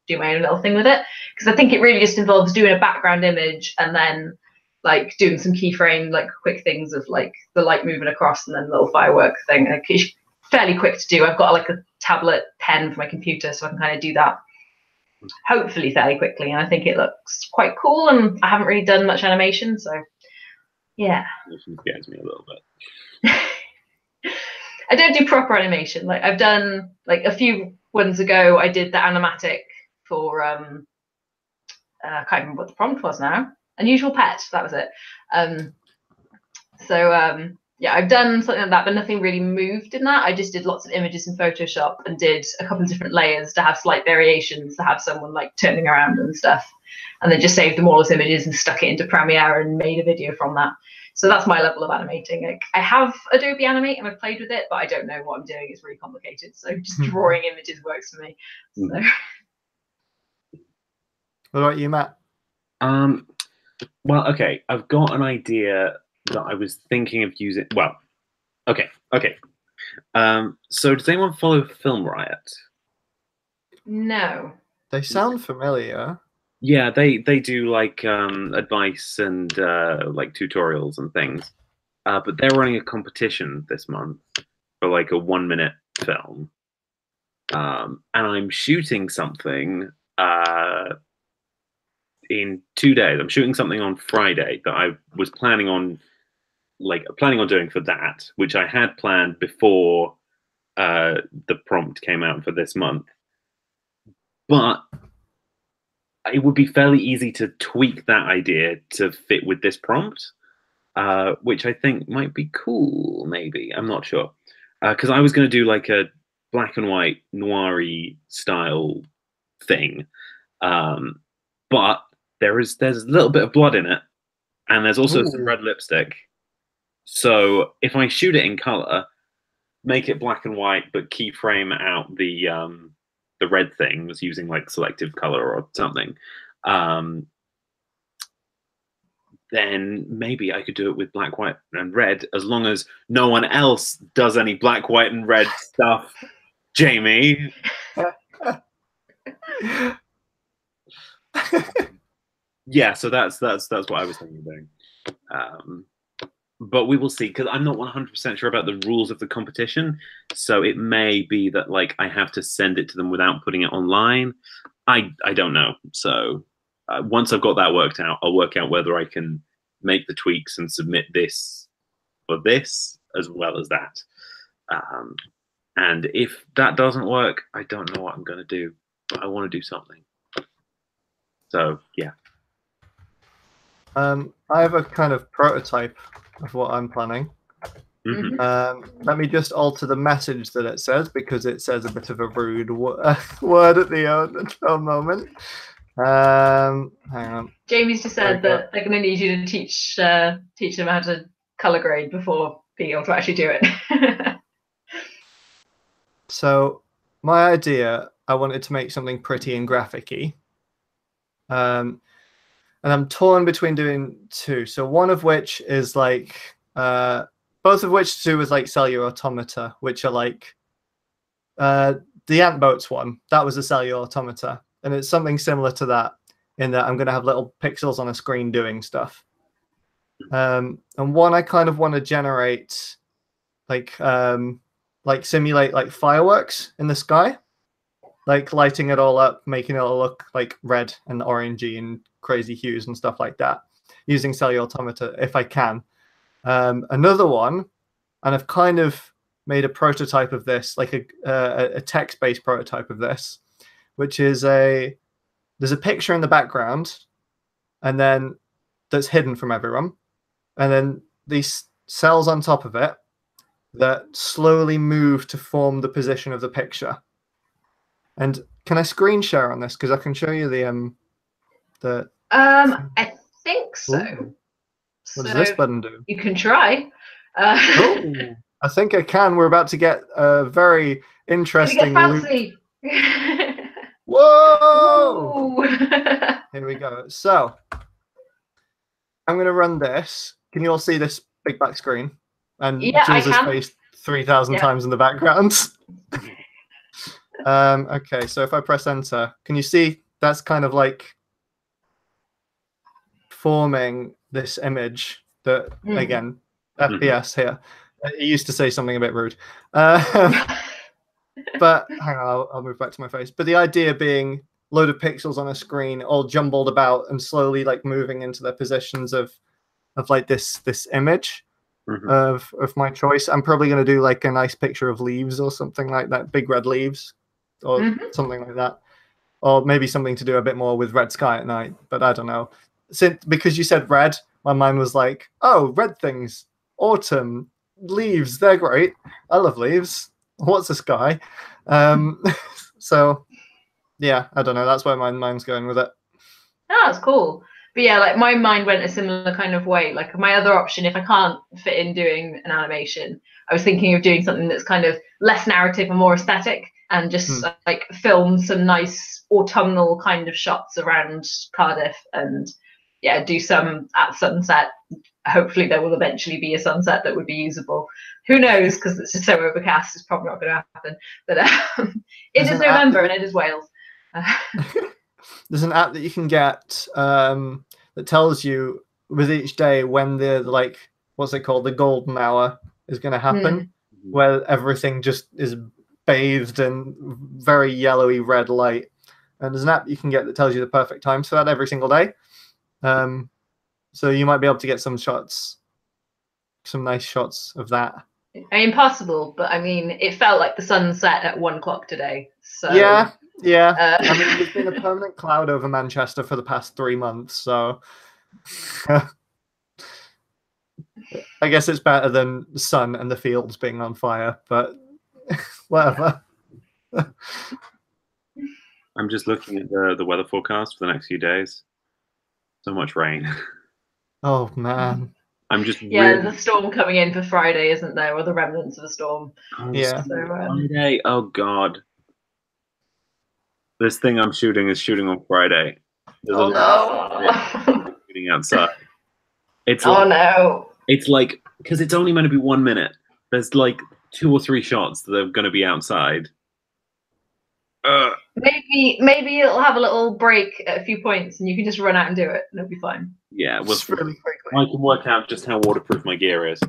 do my own little thing with it. Because I think it really just involves doing a background image and then like doing some keyframe, like quick things of like the light moving across and then the little firework thing. Like, it's fairly quick to do. I've got like a tablet pen for my computer, so I can kind of do that hopefully fairly quickly. And I think it looks quite cool. And I haven't really done much animation, so yeah. This scares me a little bit. I don't do proper animation. Like I've done like a few ones ago, I did the animatic for I can't remember what the prompt was now. Unusual pet, that was it. Yeah, I've done something like that, but nothing really moved in that. I just did lots of images in Photoshop and did a couple of different layers to have slight variations, to have someone like turning around and stuff, and then just saved them all as images and stuck it into Premiere and made a video from that. So that's my level of animating. Like, I have Adobe Animate and I've played with it, but I don't know what I'm doing. It's really complicated. So just drawing images works for me. So. What about you, Matt? Well, okay, I've got an idea that I was thinking of using. Well, okay. So does anyone follow Film Riot? No. They sound familiar. Yeah, they do like advice and like tutorials and things. But they're running a competition this month for like a 1-minute film. And I'm shooting something in 2 days. I'm shooting something on Friday that I was planning on doing for that, which I had planned before the prompt came out for this month. But it would be fairly easy to tweak that idea to fit with this prompt, which I think might be cool, maybe. I'm not sure. Because I was going to do like a black and white noir-y style thing. But there's a little bit of blood in it, and there's also some red lipstick. So if I shoot it in color, make it black and white, but keyframe out the red things using like selective color or something, then maybe I could do it with black, white, and red, as long as no one else does any black, white, and red stuff. Jamie. Yeah, so that's what I was thinking of doing. But we will see, because I'm not 100% sure about the rules of the competition. So it may be that like I have to send it to them without putting it online. I don't know. So once I've got that worked out, I'll work out whether I can make the tweaks and submit this for this as well as that. And if that doesn't work, I don't know what I'm going to do, but I want to do something. So yeah. I have a kind of prototype of what I'm planning. Let me just alter the message that it says, because it says a bit of a rude word at the moment. Hang on. Jamie's just said that they're going to need you to teach them how to color grade before being able to actually do it. So my idea, I wanted to make something pretty and graphic-y. And I'm torn between doing two. So one of which is like, both of which to do with like cellular automata, which are like, the ant boats one, that was a cellular automata. And it's something similar to that, in that I'm going to have little pixels on a screen doing stuff. And one I kind of want to generate, like simulate like fireworks in the sky, like lighting it all up, making it all look like red and orangey and crazy hues and stuff like that, using cellular automata if I can. Another one, and I've kind of made a prototype of this, like a text-based prototype of this, which is there's a picture in the background, and then that's hidden from everyone, and then these cells on top of it that slowly move to form the position of the picture. And can I screen share on this? Because I can show you the. I think so. Ooh. What does this button do? You can try. Oh, I think I can. We're about to get a very interesting loop. Whoa! Here we go. So I'm going to run this. Can you all see this big back screen? And Jules' face 3,000 times in the background. Okay, so if I press enter, can you see that's kind of like forming this image that, again, FPS here. It used to say something a bit rude. But hang on, I'll move back to my face. But the idea being load of pixels on a screen all jumbled about and slowly like moving into their positions of like this image of my choice. I'm probably going to do like a nice picture of leaves or something like that, big red leaves or something like that. Or maybe something to do a bit more with red sky at night, but I don't know. Because you said red, my mind was like, oh, red things, autumn, leaves, they're great. I love leaves. What's the sky? So, yeah, I don't know. That's where my mind's going with it. Oh, that's cool. But yeah, like my mind went a similar kind of way. Like my other option, if I can't fit in doing an animation, I was thinking of doing something that's kind of less narrative and more aesthetic, and just like film some nice autumnal kind of shots around Cardiff, and yeah, do some at sunset. Hopefully there will eventually be a sunset that would be usable. Who knows, because it's just so overcast, it's probably not going to happen. But it is November and it is Wales. There's an app that you can get that tells you with each day when the, like, what's it called, the golden hour is going to happen, where everything just is bathed in very yellowy red light. And there's an app you can get that tells you the perfect times for that every single day. So you might be able to get some shots, some nice shots of that. I mean, possible, but I mean, it felt like the sun set at 1 o'clock today. So yeah. I mean, there's been a permanent cloud over Manchester for the past 3 months, so I guess it's better than the sun and the fields being on fire, but whatever. I'm just looking at the weather forecast for the next few days. So much rain. Oh man. I'm just there's a storm coming in for Friday, isn't there? Or the remnants of a storm. Yeah. So, Friday. Oh god. This thing I'm shooting is shooting on Friday. There's no! Shooting outside. It's no! It's like, because it's only meant to be 1 minute. There's like 2 or 3 shots that are going to be outside. Maybe it'll have a little break at a few points, and you can just run out and do it, and it'll be fine. Yeah, well, really quickly. I can work out just how waterproof my gear is.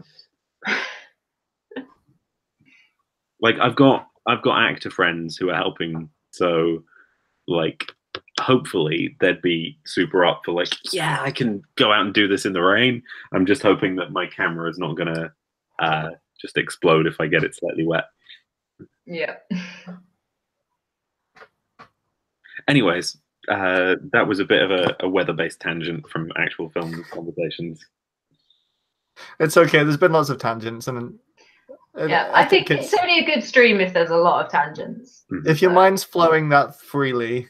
Like I've got actor friends who are helping, so like hopefully they'd be super up for like, yeah, I can go out and do this in the rain. I'm just hoping that my camera is not gonna just explode if I get it slightly wet. Yeah. Anyways, that was a bit of a weather-based tangent from actual film conversations. It's okay. There's been lots of tangents, and yeah, I think it's only a good stream if there's a lot of tangents. If your mind's flowing that freely,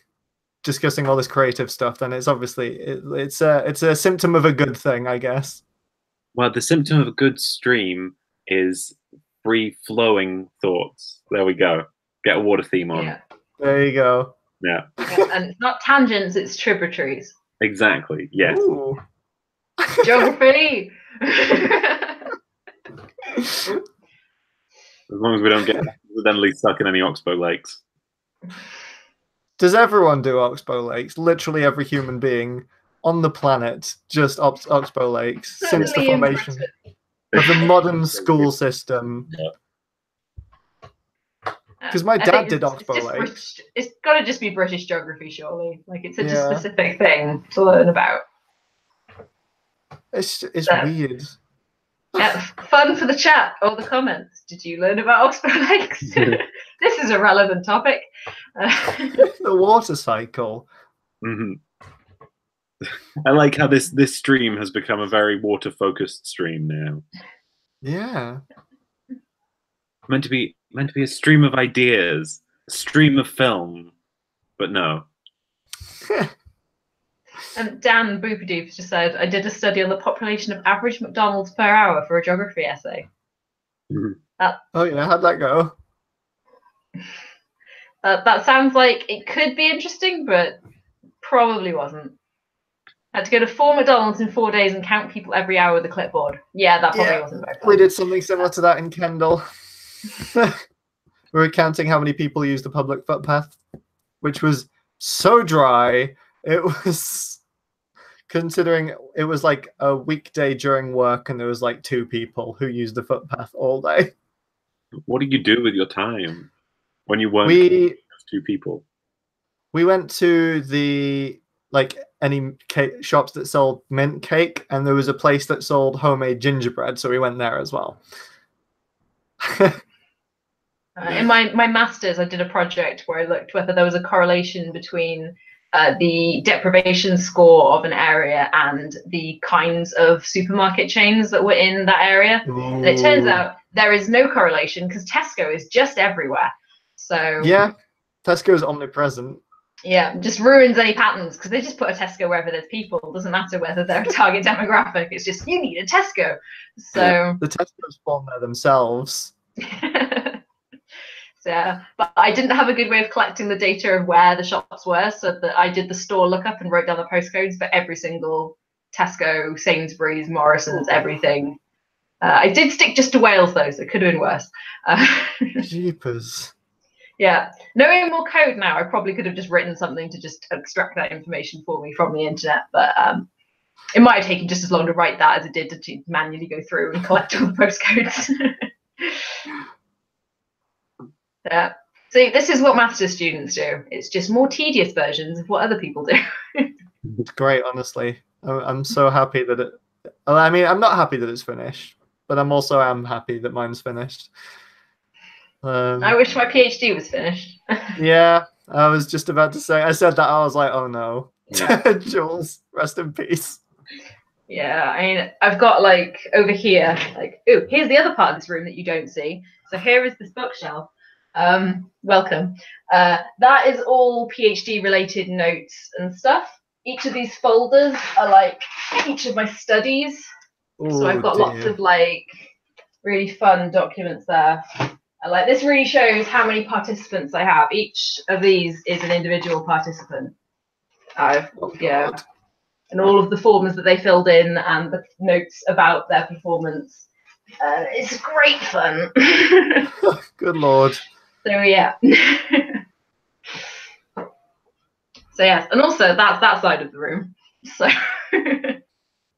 discussing all this creative stuff, then it's obviously it's a symptom of a good thing, I guess. Well, the symptom of a good stream is free-flowing thoughts. There we go. Get a water theme on. Yeah. There you go. Yeah. And it's not tangents, it's tributaries. Exactly. Yes. Ooh. Geography. As long as we don't get accidentally stuck in any oxbow lakes. Does everyone do oxbow lakes? Literally every human being on the planet just oxbow lakes since the formation of the modern school system. Yeah. Because my dad did oxbow lakes. It's got to just be British geography, surely. Like, it's such a specific thing to learn about. It's weird. Yeah, fun for the chat or the comments. Did you learn about oxbow lakes? This is a relevant topic. The water cycle. Mm-hmm. I like how this stream has become a very water-focused stream now. Yeah. Meant to be a stream of ideas. stream of film, but no. And Dan Boopadoop just said, I did a study on the population of average McDonald's per hour for a geography essay. Oh yeah, how'd that go? That sounds like it could be interesting, but probably wasn't. Had to go to 4 McDonald's in 4 days and count people every hour with a clipboard. Yeah, that probably wasn't very fun. We did something similar to that in Kendall. We were counting how many people used the public footpath, which was so dry. It was, considering it was like a weekday during work and there was like 2 people who used the footpath all day. What do you do with your time when you weren't 2 people? We went to the any shops that sold mint cake, and there was a place that sold homemade gingerbread, so we went there as well. In my master's, I did a project where I looked whether there was a correlation between the deprivation score of an area and the kinds of supermarket chains that were in that area. Ooh. And it turns out there is no correlation because Tesco is just everywhere. So yeah, Tesco is omnipresent. Yeah, just ruins any patterns because they just put a Tesco wherever there's people. It doesn't matter whether they're a target demographic. It's just, you need a Tesco. So the Tesco's spawn there themselves. Yeah, but I didn't have a good way of collecting the data of where the shops were, so that I did the store lookup and wrote down the postcodes for every single Tesco, Sainsbury's, Morrison's, everything. I did stick just to Wales though, so it could have been worse. Jeepers. Yeah, knowing more code now, I probably could have just written something to just extract that information for me from the internet, but it might have taken just as long to write that as it did to manually go through and collect all the postcodes. Yeah. See, this is what master's students do. It's just more tedious versions of what other people do. It's great, honestly. I'm so happy that it... I mean, I'm not happy that it's finished, but I'm happy that mine's finished. I wish my PhD was finished. Yeah, I was just about to say. I said that. I was like, oh no. Jules, rest in peace. Yeah, I mean, I've got like over here, like, oh, here's the other part of this room that you don't see. So here is this bookshelf. Welcome. That is all PhD related notes and stuff. Each of these folders are like each of my studies. So I've got lots of like really fun documents there. Like this really shows how many participants I have. Each of these is an individual participant. Yeah, and all of the forms that they filled in and the notes about their performance. It's great fun. Good Lord. So yeah. So yes, and also that's that side of the room. So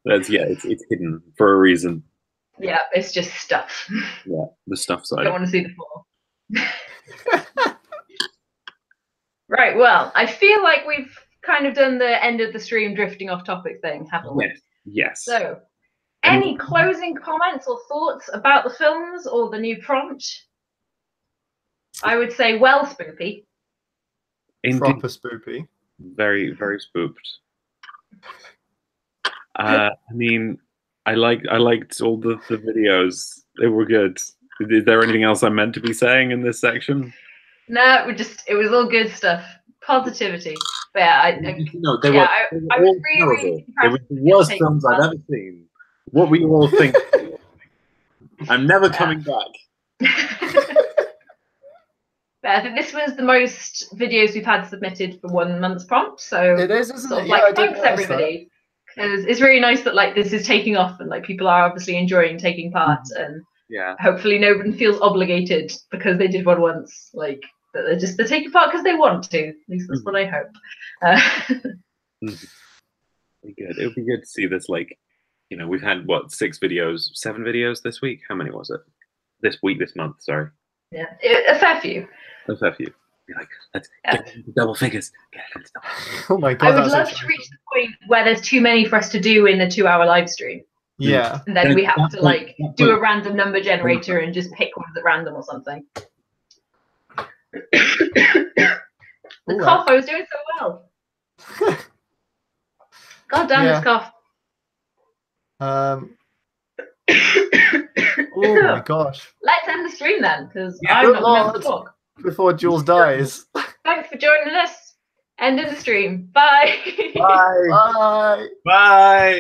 that's it's hidden for a reason. Yeah, it's just stuff. Yeah, the stuff side. I don't want to see the floor. Right, well, I feel like we've kind of done the end of the stream drifting off topic thing, haven't we? Yes. So, any closing comments or thoughts about the films or the new prompt? I would say, well, spoopy. Proper spoopy. Very, very spooped. I mean, I liked all the videos. They were good. Is there anything else I'm meant to be saying in this section? No, it was all good stuff. Positivity. But yeah, I was really they were the worst films I've ever seen. What were you all thinking? I'm never coming back. But I think this was the most videos we've had submitted for 1 month's prompt. So it is, isn't it? Like, thanks everybody. Because it's really nice that like this is taking off and like people are obviously enjoying taking part, and hopefully no one feels obligated because they did one once, like that they're taking part because they want to. At least that's what I hope. Good. It would be good to see this. Like, you know, we've had what 7 videos this week. How many was it? This month. Sorry. Yeah, a fair few. A fair few. Like, let's get into double figures. Oh my god! I would love to reach the point where there's too many for us to do in the 2-hour live stream. Yeah. And then we have to like do a random number generator and just pick ones at random or something. The cough, I was doing so well. God damn this cough. Oh my gosh. Let's end the stream then, because I'm not meant to talk. before Jules dies. Thanks for joining us. End of the stream. Bye. Bye. Bye. Bye.